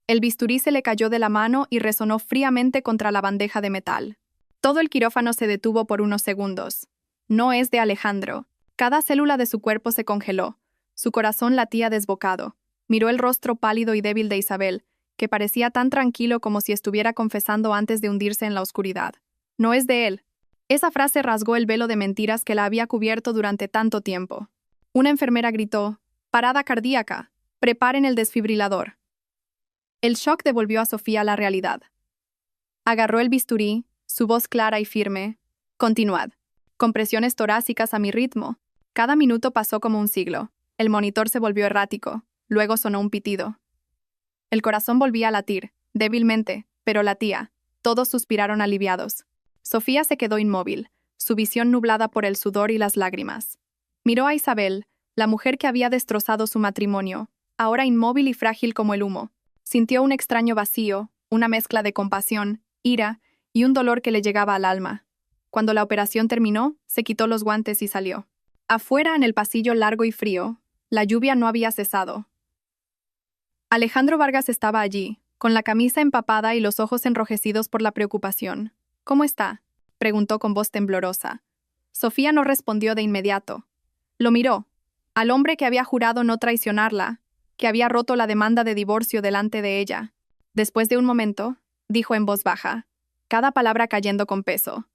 S1: El bisturí se le cayó de la mano y resonó fríamente contra la bandeja de metal. Todo el quirófano se detuvo por unos segundos. No es de Alejandro. Cada célula de su cuerpo se congeló. Su corazón latía desbocado. Miró el rostro pálido y débil de Isabel, que parecía tan tranquilo como si estuviera confesando antes de hundirse en la oscuridad. No es de él. Esa frase rasgó el velo de mentiras que la había cubierto durante tanto tiempo. Una enfermera gritó, «Parada cardíaca. Preparen el desfibrilador». El shock devolvió a Sofía la realidad. Agarró el bisturí, su voz clara y firme. «Continuad. Compresiones torácicas a mi ritmo». Cada minuto pasó como un siglo. El monitor se volvió errático. luego sonó un pitido. El corazón volvía a latir, débilmente, pero latía. Todos suspiraron aliviados. Sofía se quedó inmóvil, su visión nublada por el sudor y las lágrimas. Miró a Isabel, la mujer que había destrozado su matrimonio, ahora inmóvil y frágil como el humo. Sintió un extraño vacío, una mezcla de compasión, ira y un dolor que le llegaba al alma. Cuando la operación terminó, se quitó los guantes y salió. Afuera, en el pasillo largo y frío, la lluvia no había cesado. Alejandro Vargas estaba allí, con la camisa empapada y los ojos enrojecidos por la preocupación. «¿Cómo está?», preguntó con voz temblorosa. Sofía no respondió de inmediato. Lo miró, al hombre que había jurado no traicionarla, que había roto la demanda de divorcio delante de ella. Después de un momento, dijo en voz baja, cada palabra cayendo con peso.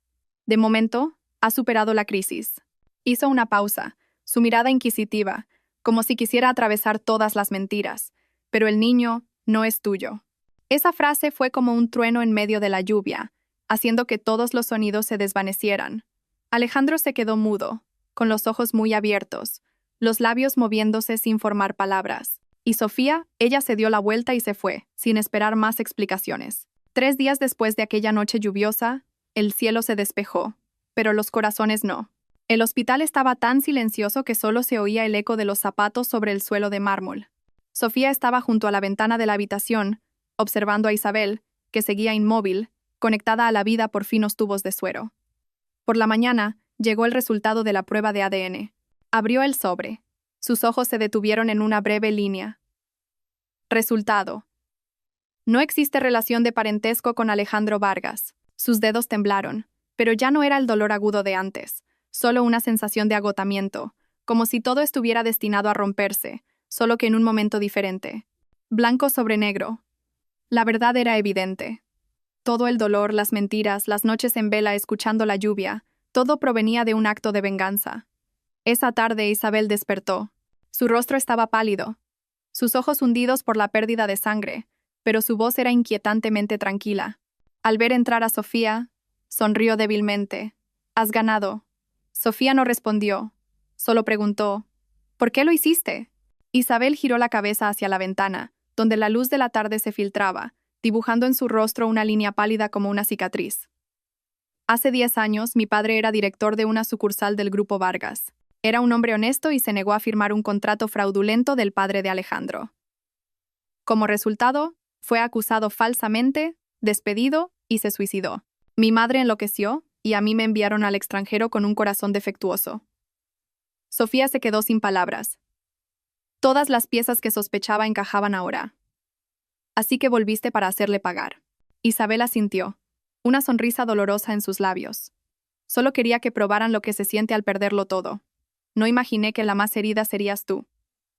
S1: «De momento, ha superado la crisis». Hizo una pausa, su mirada inquisitiva, como si quisiera atravesar todas las mentiras. «Pero el niño no es tuyo». Esa frase fue como un trueno en medio de la lluvia, haciendo que todos los sonidos se desvanecieran. Alejandro se quedó mudo, con los ojos muy abiertos, los labios moviéndose sin formar palabras. Y Sofía, ella se dio la vuelta y se fue, sin esperar más explicaciones. 3 días después de aquella noche lluviosa, el cielo se despejó, pero los corazones no. El hospital estaba tan silencioso que solo se oía el eco de los zapatos sobre el suelo de mármol. Sofía estaba junto a la ventana de la habitación, observando a Isabel, que seguía inmóvil, conectada a la vida por finos tubos de suero. Por la mañana, llegó el resultado de la prueba de ADN. Abrió el sobre. Sus ojos se detuvieron en una breve línea. Resultado. No existe relación de parentesco con Alejandro Vargas. Sus dedos temblaron, pero ya no era el dolor agudo de antes, solo una sensación de agotamiento, como si todo estuviera destinado a romperse, solo que en un momento diferente. Blanco sobre negro. La verdad era evidente. Todo el dolor, las mentiras, las noches en vela escuchando la lluvia, todo provenía de un acto de venganza. Esa tarde Isabel despertó. Su rostro estaba pálido, sus ojos hundidos por la pérdida de sangre, pero su voz era inquietantemente tranquila. Al ver entrar a Sofía, sonrió débilmente. «Has ganado». Sofía no respondió, solo preguntó, «¿Por qué lo hiciste?». Isabel giró la cabeza hacia la ventana, donde la luz de la tarde se filtraba, dibujando en su rostro una línea pálida como una cicatriz. «Hace 10 años, mi padre era director de una sucursal del Grupo Vargas. Era un hombre honesto y se negó a firmar un contrato fraudulento del padre de Alejandro. Como resultado, fue acusado falsamente, despedido y se suicidó. Mi madre enloqueció y a mí me enviaron al extranjero con un corazón defectuoso». Sofía se quedó sin palabras. Todas las piezas que sospechaba encajaban ahora. «Así que volviste para hacerle pagar». Isabel asintió, una sonrisa dolorosa en sus labios. «Solo quería que probaran lo que se siente al perderlo todo. No imaginé que la más herida serías tú».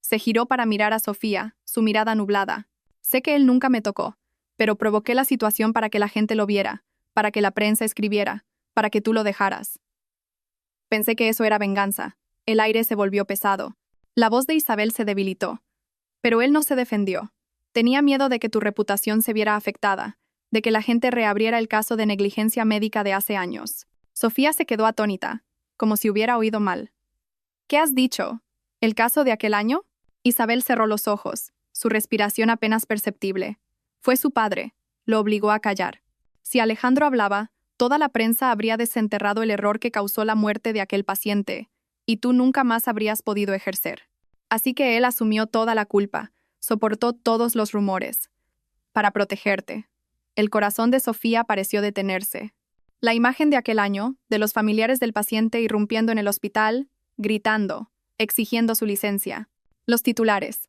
S1: Se giró para mirar a Sofía, su mirada nublada. «Sé que él nunca me tocó, pero provoqué la situación para que la gente lo viera, para que la prensa escribiera, para que tú lo dejaras». Pensé que eso era venganza. El aire se volvió pesado. La voz de Isabel se debilitó. Pero él no se defendió. Tenía miedo de que tu reputación se viera afectada, de que la gente reabriera el caso de negligencia médica de hace años. Sofía se quedó atónita, como si hubiera oído mal. «¿Qué has dicho? ¿El caso de aquel año?». Isabel cerró los ojos, su respiración apenas perceptible. Fue su padre, lo obligó a callar. Si Alejandro hablaba, toda la prensa habría desenterrado el error que causó la muerte de aquel paciente, y tú nunca más habrías podido ejercer. Así que él asumió toda la culpa, soportó todos los rumores. Para protegerte. El corazón de Sofía pareció detenerse. La imagen de aquel año, de los familiares del paciente irrumpiendo en el hospital, gritando, exigiendo su licencia. Los titulares.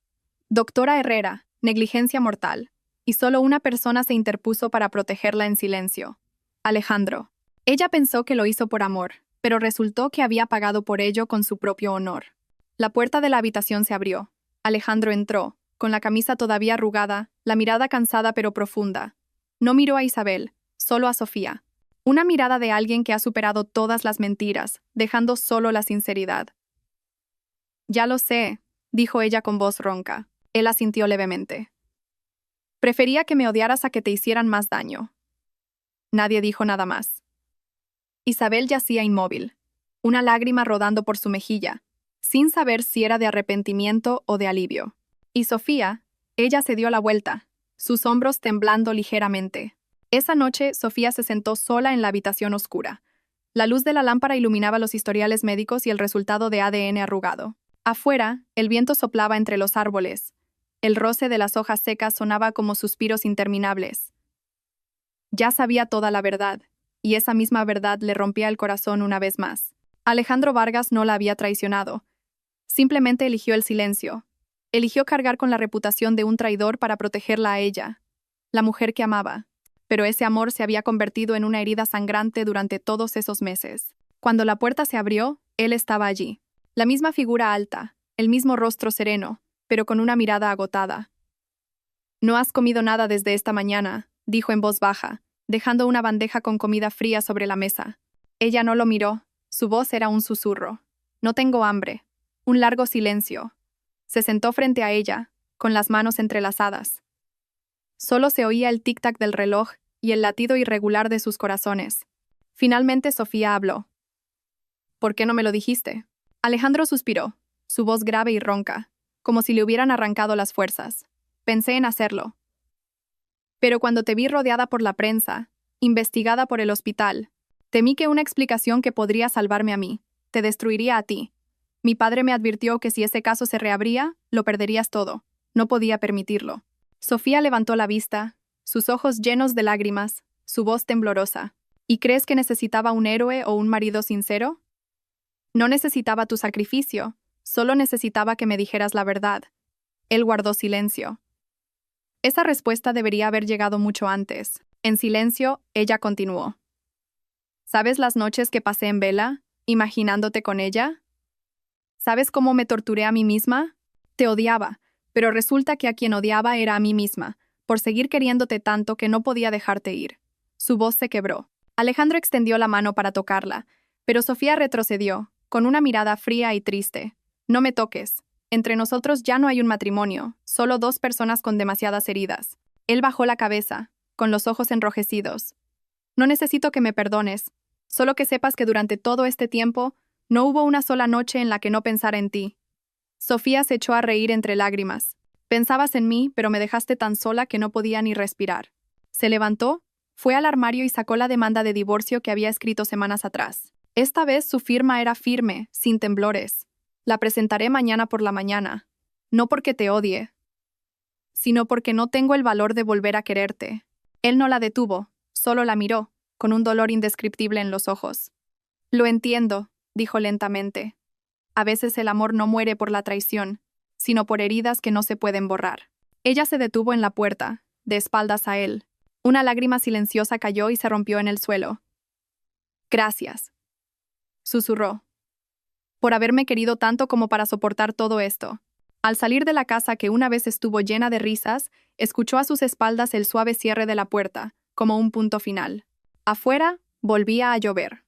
S1: «Doctora Herrera, negligencia mortal». Y solo una persona se interpuso para protegerla en silencio. Alejandro. Ella pensó que lo hizo por amor, pero resultó que había pagado por ello con su propio honor. La puerta de la habitación se abrió. Alejandro entró, con la camisa todavía arrugada, la mirada cansada pero profunda. No miró a Isabel, solo a Sofía. Una mirada de alguien que ha superado todas las mentiras, dejando solo la sinceridad. «Ya lo sé», dijo ella con voz ronca. Él asintió levemente. «Prefería que me odiaras a que te hicieran más daño». Nadie dijo nada más. Isabel yacía inmóvil, una lágrima rodando por su mejilla, sin saber si era de arrepentimiento o de alivio. Y Sofía, ella se dio la vuelta, sus hombros temblando ligeramente. Esa noche, Sofía se sentó sola en la habitación oscura. La luz de la lámpara iluminaba los historiales médicos y el resultado de ADN arrugado. Afuera, el viento soplaba entre los árboles. El roce de las hojas secas sonaba como suspiros interminables. Ya sabía toda la verdad, y esa misma verdad le rompía el corazón una vez más. Alejandro Vargas no la había traicionado. Simplemente eligió el silencio. Eligió cargar con la reputación de un traidor para protegerla a ella, la mujer que amaba. Pero ese amor se había convertido en una herida sangrante durante todos esos meses. Cuando la puerta se abrió, él estaba allí. La misma figura alta, el mismo rostro sereno, pero con una mirada agotada. «No has comido nada desde esta mañana», dijo en voz baja, dejando una bandeja con comida fría sobre la mesa. Ella no lo miró. Su voz era un susurro. «No tengo hambre». Un largo silencio. Se sentó frente a ella, con las manos entrelazadas. Solo se oía el tic-tac del reloj y el latido irregular de sus corazones. Finalmente Sofía habló. «¿Por qué no me lo dijiste?» Alejandro suspiró, su voz grave y ronca, como si le hubieran arrancado las fuerzas. «Pensé en hacerlo. Pero cuando te vi rodeada por la prensa, investigada por el hospital, temí que una explicación que podría salvarme a mí, te destruiría a ti. Mi padre me advirtió que si ese caso se reabría, lo perderías todo. No podía permitirlo». Sofía levantó la vista, sus ojos llenos de lágrimas, su voz temblorosa. «¿Y crees que necesitaba un héroe o un marido sincero? No necesitaba tu sacrificio, solo necesitaba que me dijeras la verdad». Él guardó silencio. Esa respuesta debería haber llegado mucho antes. En silencio, ella continuó. «¿Sabes las noches que pasé en vela, imaginándote con ella? ¿Sabes cómo me torturé a mí misma? Te odiaba, pero resulta que a quien odiaba era a mí misma, por seguir queriéndote tanto que no podía dejarte ir». Su voz se quebró. Alejandro extendió la mano para tocarla, pero Sofía retrocedió, con una mirada fría y triste. «No me toques. Entre nosotros ya no hay un matrimonio, solo dos personas con demasiadas heridas». Él bajó la cabeza, con los ojos enrojecidos. «No necesito que me perdones, solo que sepas que durante todo este tiempo no hubo una sola noche en la que no pensara en ti». Sofía se echó a reír entre lágrimas. «Pensabas en mí, pero me dejaste tan sola que no podía ni respirar». Se levantó, fue al armario y sacó la demanda de divorcio que había escrito semanas atrás. Esta vez su firma era firme, sin temblores. «La presentaré mañana por la mañana. No porque te odie, sino porque no tengo el valor de volver a quererte». Él no la detuvo, solo la miró, con un dolor indescriptible en los ojos. «Lo entiendo», dijo lentamente. «A veces el amor no muere por la traición, sino por heridas que no se pueden borrar». Ella se detuvo en la puerta, de espaldas a él. Una lágrima silenciosa cayó y se rompió en el suelo. «Gracias», susurró, «por haberme querido tanto como para soportar todo esto». Al salir de la casa que una vez estuvo llena de risas, escuchó a sus espaldas el suave cierre de la puerta, como un punto final. Afuera, volvía a llover.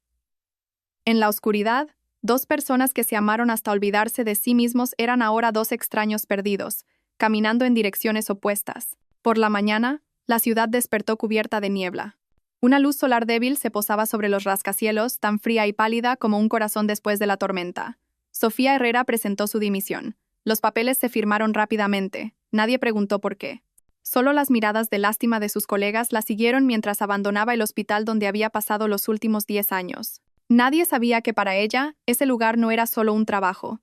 S1: En la oscuridad, dos personas que se amaron hasta olvidarse de sí mismos eran ahora dos extraños perdidos, caminando en direcciones opuestas. Por la mañana, la ciudad despertó cubierta de niebla. Una luz solar débil se posaba sobre los rascacielos, tan fría y pálida como un corazón después de la tormenta. Sofía Herrera presentó su dimisión. Los papeles se firmaron rápidamente. Nadie preguntó por qué. Solo las miradas de lástima de sus colegas la siguieron mientras abandonaba el hospital donde había pasado los últimos 10 años. Nadie sabía que para ella, ese lugar no era solo un trabajo,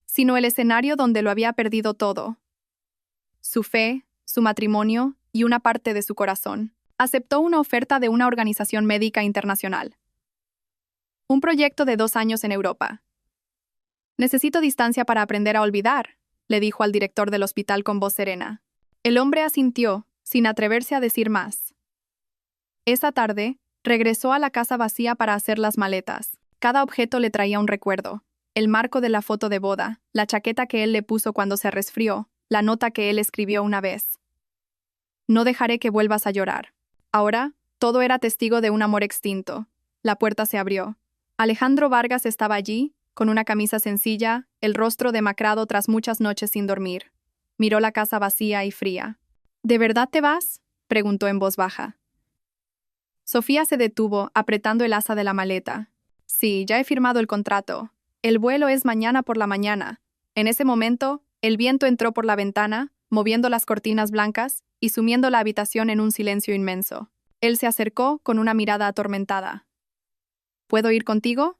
S1: sino el escenario donde lo había perdido todo. Su fe, su matrimonio y una parte de su corazón. Aceptó una oferta de una organización médica internacional. Un proyecto de 2 años en Europa. «Necesito distancia para aprender a olvidar», le dijo al director del hospital con voz serena. El hombre asintió, sin atreverse a decir más. Esa tarde, regresó a la casa vacía para hacer las maletas. Cada objeto le traía un recuerdo. El marco de la foto de boda, la chaqueta que él le puso cuando se resfrió, la nota que él escribió una vez. «No dejaré que vuelvas a llorar». Ahora, todo era testigo de un amor extinto. La puerta se abrió. Alejandro Vargas estaba allí, con una camisa sencilla, el rostro demacrado tras muchas noches sin dormir. Miró la casa vacía y fría. «¿De verdad te vas?», preguntó en voz baja. Sofía se detuvo, apretando el asa de la maleta. «Sí, ya he firmado el contrato. El vuelo es mañana por la mañana». En ese momento, El viento entró por la ventana, moviendo las cortinas blancas y sumiendo la habitación en un silencio inmenso. Él se acercó con una mirada atormentada. ¿Puedo ir contigo?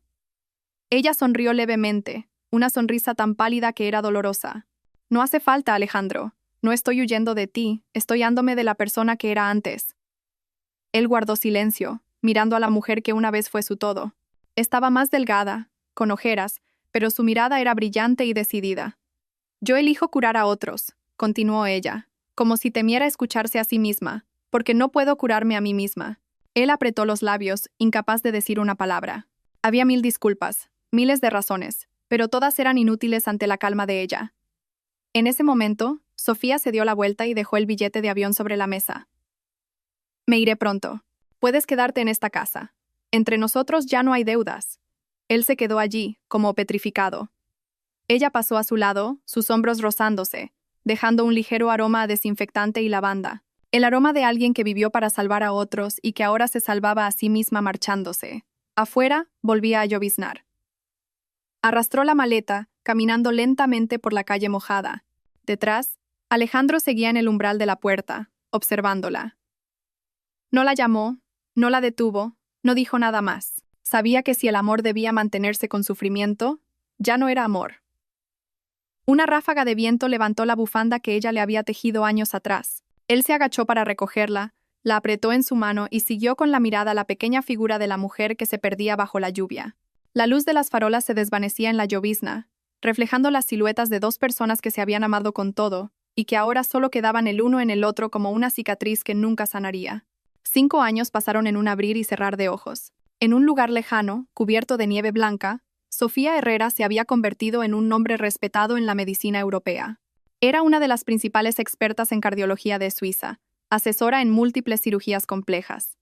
S1: Ella sonrió levemente, una sonrisa tan pálida que era dolorosa. No hace falta, Alejandro. No estoy huyendo de ti, estoy yéndome de la persona que era antes. Él guardó silencio, mirando a la mujer que una vez fue su todo. Estaba más delgada, con ojeras, pero su mirada era brillante y decidida. Yo elijo curar a otros, continuó ella, como si temiera escucharse a sí misma, porque no puedo curarme a mí misma. Él apretó los labios, incapaz de decir una palabra. Había 1000 disculpas, miles de razones, pero todas eran inútiles ante la calma de ella. En ese momento, Sofía se dio la vuelta y dejó el billete de avión sobre la mesa. Me iré pronto. Puedes quedarte en esta casa. Entre nosotros ya no hay deudas. Él se quedó allí, como petrificado. Ella pasó a su lado, sus hombros rozándose, dejando un ligero aroma a desinfectante y lavanda. El aroma de alguien que vivió para salvar a otros y que ahora se salvaba a sí misma marchándose. Afuera, volvía a lloviznar. Arrastró la maleta, caminando lentamente por la calle mojada. Detrás, Alejandro seguía en el umbral de la puerta, observándola. No la llamó, no la detuvo, no dijo nada más. Sabía que si el amor debía mantenerse con sufrimiento, ya no era amor. Una ráfaga de viento levantó la bufanda que ella le había tejido años atrás. Él se agachó para recogerla, la apretó en su mano y siguió con la mirada la pequeña figura de la mujer que se perdía bajo la lluvia. La luz de las farolas se desvanecía en la llovizna, reflejando las siluetas de dos personas que se habían amado con todo, y que ahora solo quedaban el uno en el otro como una cicatriz que nunca sanaría. 5 años pasaron en un abrir y cerrar de ojos. En un lugar lejano, cubierto de nieve blanca, Sofía Herrera se había convertido en un nombre respetado en la medicina europea. Era una de las principales expertas en cardiología de Suiza, asesora en múltiples cirugías complejas.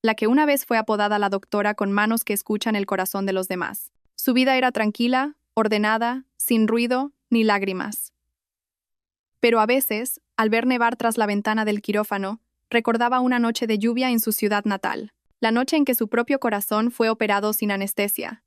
S1: La que una vez fue apodada la doctora con manos que escuchan el corazón de los demás. Su vida era tranquila, ordenada, sin ruido ni lágrimas. Pero a veces, al ver nevar tras la ventana del quirófano, recordaba una noche de lluvia en su ciudad natal, la noche en que su propio corazón fue operado sin anestesia.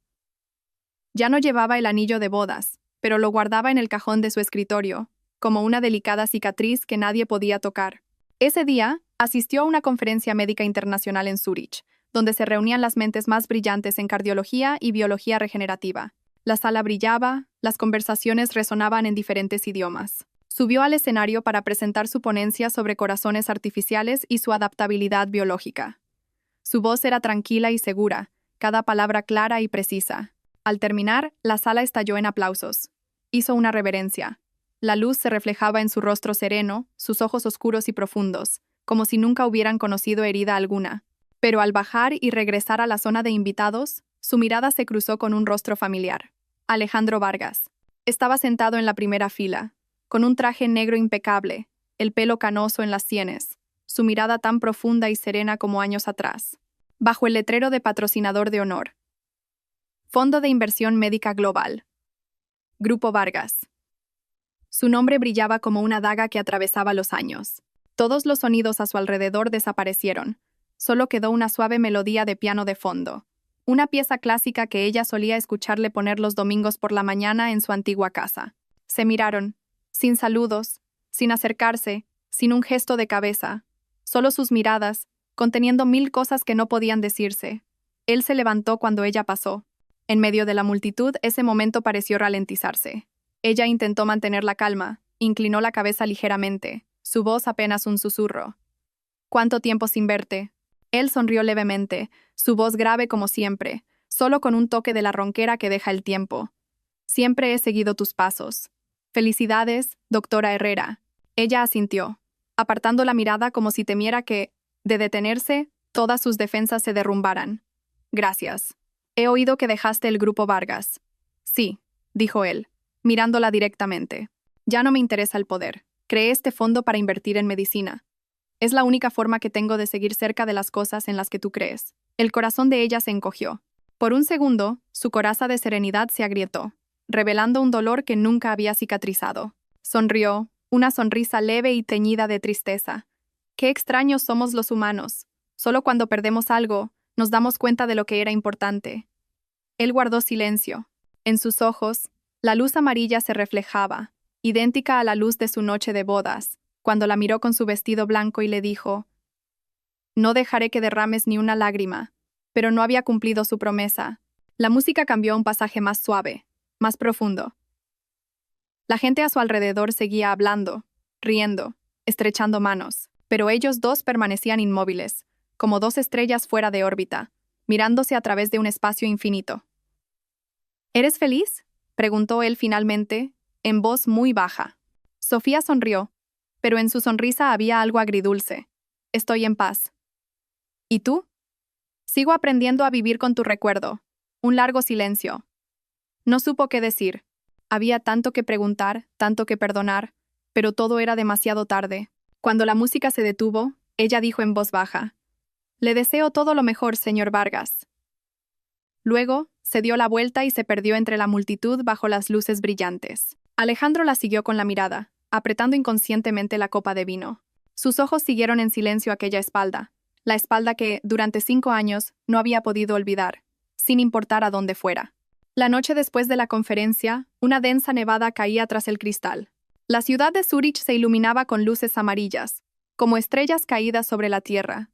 S1: Ya no llevaba el anillo de bodas, pero lo guardaba en el cajón de su escritorio, como una delicada cicatriz que nadie podía tocar. Ese día, asistió a una conferencia médica internacional en Zúrich, donde se reunían las mentes más brillantes en cardiología y biología regenerativa. La sala brillaba, las conversaciones resonaban en diferentes idiomas. Subió al escenario para presentar su ponencia sobre corazones artificiales y su adaptabilidad biológica. Su voz era tranquila y segura, cada palabra clara y precisa. Al terminar, la sala estalló en aplausos. Hizo una reverencia. La luz se reflejaba en su rostro sereno, sus ojos oscuros y profundos, como si nunca hubieran conocido herida alguna. Pero al bajar y regresar a la zona de invitados, su mirada se cruzó con un rostro familiar. Alejandro Vargas. Estaba sentado en la primera fila, con un traje negro impecable, el pelo canoso en las sienes, su mirada tan profunda y serena como años atrás. Bajo el letrero de patrocinador de honor. Fondo de Inversión Médica Global. Grupo Vargas. Su nombre brillaba como una daga que atravesaba los años. Todos los sonidos a su alrededor desaparecieron. Solo quedó una suave melodía de piano de fondo. Una pieza clásica que ella solía escucharle poner los domingos por la mañana en su antigua casa. Se miraron, sin saludos, sin acercarse, sin un gesto de cabeza. Solo sus miradas, conteniendo 1000 cosas que no podían decirse. Él se levantó cuando ella pasó. En medio de la multitud, ese momento pareció ralentizarse. Ella intentó mantener la calma, inclinó la cabeza ligeramente, su voz apenas un susurro. ¿Cuánto tiempo sin verte? Él sonrió levemente, su voz grave como siempre, solo con un toque de la ronquera que deja el tiempo. Siempre he seguido tus pasos. Felicidades, doctora Herrera. Ella asintió, apartando la mirada como si temiera que, de detenerse, todas sus defensas se derrumbaran. Gracias. He oído que dejaste el Grupo Vargas. Sí, dijo él, mirándola directamente. Ya no me interesa el poder. Creé este fondo para invertir en medicina. Es la única forma que tengo de seguir cerca de las cosas en las que tú crees. El corazón de ella se encogió. Por un segundo, su coraza de serenidad se agrietó, revelando un dolor que nunca había cicatrizado. Sonrió, una sonrisa leve y teñida de tristeza. Qué extraños somos los humanos. Solo cuando perdemos algo, nos damos cuenta de lo que era importante. Él guardó silencio. En sus ojos, la luz amarilla se reflejaba, idéntica a la luz de su noche de bodas, cuando la miró con su vestido blanco y le dijo: «No dejaré que derrames ni una lágrima». Pero no había cumplido su promesa. La música cambió a un pasaje más suave, más profundo. La gente a su alrededor seguía hablando, riendo, estrechando manos, pero ellos dos permanecían inmóviles, como dos estrellas fuera de órbita, mirándose a través de un espacio infinito. «¿Eres feliz?», preguntó él finalmente, en voz muy baja. Sofía sonrió, pero en su sonrisa había algo agridulce. «Estoy en paz». «¿Y tú?». «Sigo aprendiendo a vivir con tu recuerdo». Un largo silencio. No supo qué decir. Había tanto que preguntar, tanto que perdonar, pero todo era demasiado tarde. Cuando la música se detuvo, ella dijo en voz baja: «Le deseo todo lo mejor, señor Vargas». Luego, se dio la vuelta y se perdió entre la multitud bajo las luces brillantes. Alejandro la siguió con la mirada, apretando inconscientemente la copa de vino. Sus ojos siguieron en silencio aquella espalda, la espalda que, durante 5 años, no había podido olvidar, sin importar a dónde fuera. La noche después de la conferencia, una densa nevada caía tras el cristal. La ciudad de Zúrich se iluminaba con luces amarillas, como estrellas caídas sobre la tierra.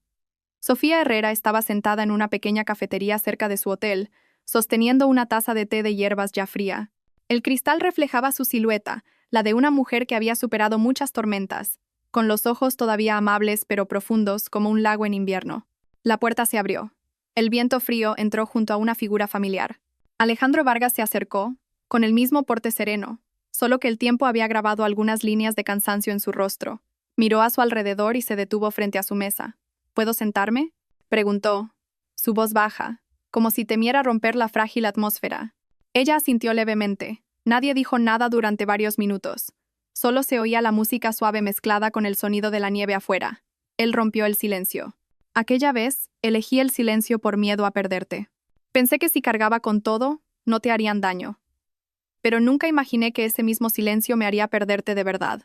S1: Sofía Herrera estaba sentada en una pequeña cafetería cerca de su hotel, sosteniendo una taza de té de hierbas ya fría. El cristal reflejaba su silueta, la de una mujer que había superado muchas tormentas, con los ojos todavía amables pero profundos como un lago en invierno. La puerta se abrió. El viento frío entró junto a una figura familiar. Alejandro Vargas se acercó, con el mismo porte sereno, solo que el tiempo había grabado algunas líneas de cansancio en su rostro. Miró a su alrededor y se detuvo frente a su mesa. «¿Puedo sentarme?», preguntó, su voz baja, como si temiera romper la frágil atmósfera. Ella asintió levemente. Nadie dijo nada durante varios minutos. Solo se oía la música suave mezclada con el sonido de la nieve afuera. Él rompió el silencio. «Aquella vez, elegí el silencio por miedo a perderte. Pensé que si cargaba con todo, no te harían daño. Pero nunca imaginé que ese mismo silencio me haría perderte de verdad».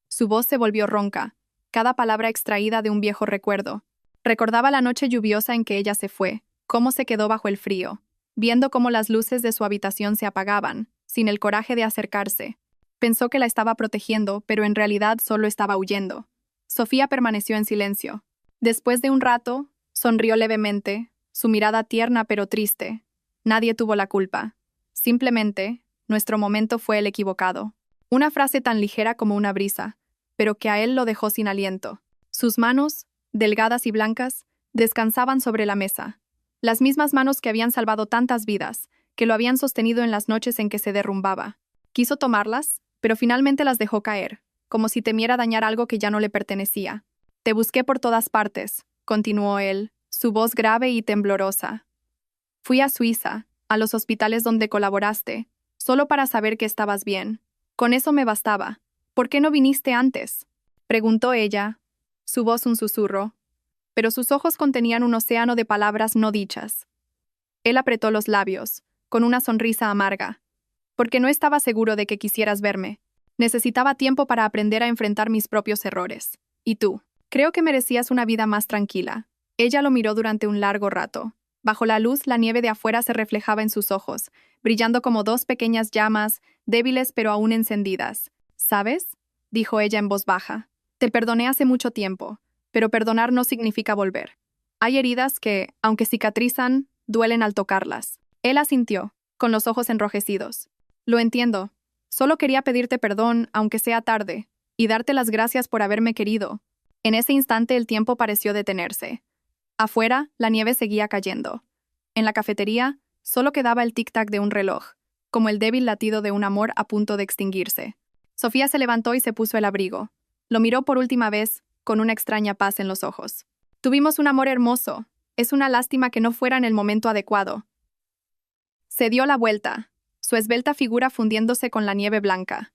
S1: Su voz se volvió ronca, cada palabra extraída de un viejo recuerdo. Recordaba la noche lluviosa en que ella se fue, cómo se quedó bajo el frío, viendo cómo las luces de su habitación se apagaban, sin el coraje de acercarse. Pensó que la estaba protegiendo, pero en realidad solo estaba huyendo. Sofía permaneció en silencio. Después de un rato, sonrió levemente, su mirada tierna pero triste. «Nadie tuvo la culpa. Simplemente, nuestro momento fue el equivocado». Una frase tan ligera como una brisa, pero que a él lo dejó sin aliento. Sus manos, delgadas y blancas, descansaban sobre la mesa. Las mismas manos que habían salvado tantas vidas, que lo habían sostenido en las noches en que se derrumbaba. Quiso tomarlas, pero finalmente las dejó caer, como si temiera dañar algo que ya no le pertenecía. «Te busqué por todas partes», continuó él, su voz grave y temblorosa. «Fui a Suiza, a los hospitales donde colaboraste, solo para saber que estabas bien. Con eso me bastaba. ¿Por qué no viniste antes?», preguntó ella, su voz un susurro, pero sus ojos contenían un océano de palabras no dichas. Él apretó los labios, con una sonrisa amarga. «Porque no estaba seguro de que quisieras verme. Necesitaba tiempo para aprender a enfrentar mis propios errores. Y tú, creo que merecías una vida más tranquila». Ella lo miró durante un largo rato. Bajo la luz, la nieve de afuera se reflejaba en sus ojos, brillando como 2 pequeñas llamas, débiles pero aún encendidas. «¿Sabes?», dijo ella en voz baja. «Te perdoné hace mucho tiempo, pero perdonar no significa volver. Hay heridas que, aunque cicatrizan, duelen al tocarlas». Él asintió, con los ojos enrojecidos. «Lo entiendo. Solo quería pedirte perdón, aunque sea tarde, y darte las gracias por haberme querido». En ese instante el tiempo pareció detenerse. Afuera, la nieve seguía cayendo. En la cafetería, solo quedaba el tic-tac de un reloj, como el débil latido de un amor a punto de extinguirse. Sofía se levantó y se puso el abrigo. Lo miró por última vez, con una extraña paz en los ojos. «Tuvimos un amor hermoso. Es una lástima que no fuera en el momento adecuado». Se dio la vuelta, su esbelta figura fundiéndose con la nieve blanca.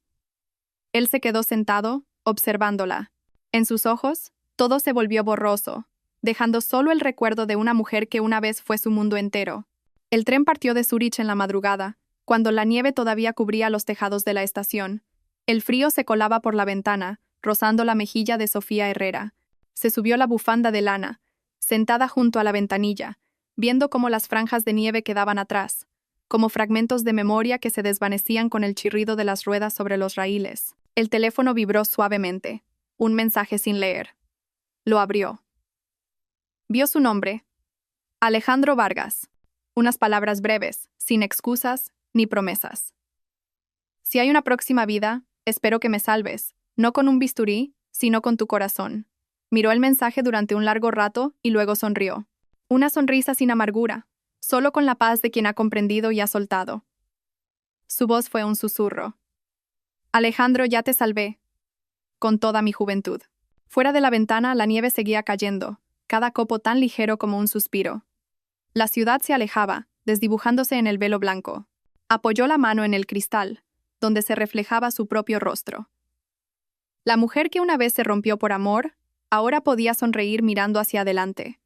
S1: Él se quedó sentado, observándola. En sus ojos, todo se volvió borroso, dejando solo el recuerdo de una mujer que una vez fue su mundo entero. El tren partió de Zúrich en la madrugada, cuando la nieve todavía cubría los tejados de la estación. El frío se colaba por la ventana, rozando la mejilla de Sofía Herrera. Se subió la bufanda de lana, sentada junto a la ventanilla, viendo cómo las franjas de nieve quedaban atrás. como fragmentos de memoria que se desvanecían con el chirrido de las ruedas sobre los raíles. El teléfono vibró suavemente. Un mensaje sin leer. Lo abrió. Vio su nombre. Alejandro Vargas. Unas palabras breves, sin excusas ni promesas. Si hay una próxima vida, espero que me salves, no con un bisturí, sino con tu corazón. Miró el mensaje durante un largo rato y luego sonrió. Una sonrisa sin amargura, solo con la paz de quien ha comprendido y ha soltado. Su voz fue un susurro. Alejandro, ya te salvé. Con toda mi juventud. Fuera de la ventana, la nieve seguía cayendo, cada copo tan ligero como un suspiro. La ciudad se alejaba, desdibujándose en el velo blanco. Apoyó la mano en el cristal, donde se reflejaba su propio rostro. La mujer que una vez se rompió por amor, ahora podía sonreír mirando hacia adelante.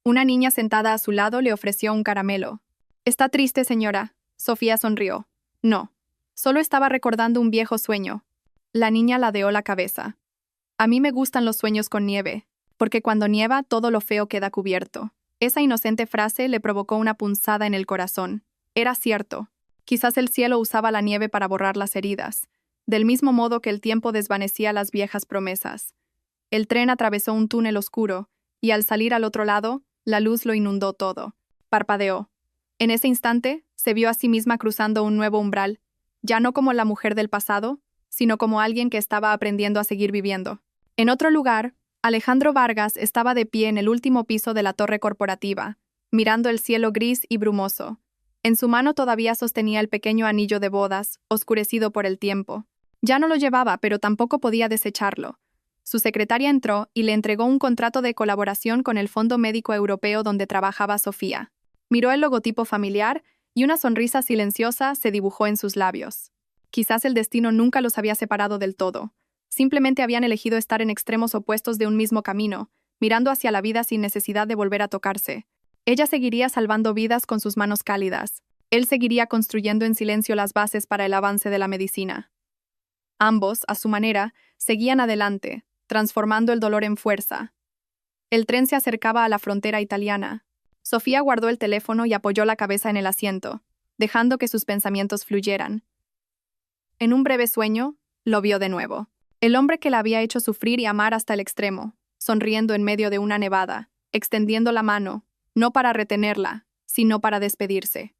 S1: Una niña sentada a su lado le ofreció un caramelo. «¿Está triste, señora?» Sofía sonrió. «No, solo estaba recordando un viejo sueño». La niña ladeó la cabeza. «A mí me gustan los sueños con nieve, porque cuando nieva todo lo feo queda cubierto». Esa inocente frase le provocó una punzada en el corazón. Era cierto. Quizás el cielo usaba la nieve para borrar las heridas, del mismo modo que el tiempo desvanecía las viejas promesas. El tren atravesó un túnel oscuro, y al salir al otro lado, la luz lo inundó todo. Parpadeó. En ese instante, se vio a sí misma cruzando un nuevo umbral, ya no como la mujer del pasado, sino como alguien que estaba aprendiendo a seguir viviendo. En otro lugar, Alejandro Vargas estaba de pie en el último piso de la torre corporativa, mirando el cielo gris y brumoso. En su mano todavía sostenía el pequeño anillo de bodas, oscurecido por el tiempo. Ya no lo llevaba, pero tampoco podía desecharlo. Su secretaria entró y le entregó un contrato de colaboración con el Fondo Médico Europeo donde trabajaba Sofía. Miró el logotipo familiar y una sonrisa silenciosa se dibujó en sus labios. Quizás el destino nunca los había separado del todo. Simplemente habían elegido estar en extremos opuestos de un mismo camino, mirando hacia la vida sin necesidad de volver a tocarse. Ella seguiría salvando vidas con sus manos cálidas. Él seguiría construyendo en silencio las bases para el avance de la medicina. Ambos, a su manera, seguían adelante, transformando el dolor en fuerza. El tren se acercaba a la frontera italiana. Sofía guardó el teléfono y apoyó la cabeza en el asiento, dejando que sus pensamientos fluyeran. En un breve sueño, lo vio de nuevo. El hombre que la había hecho sufrir y amar hasta el extremo, sonriendo en medio de una nevada, extendiendo la mano, no para retenerla, sino para despedirse.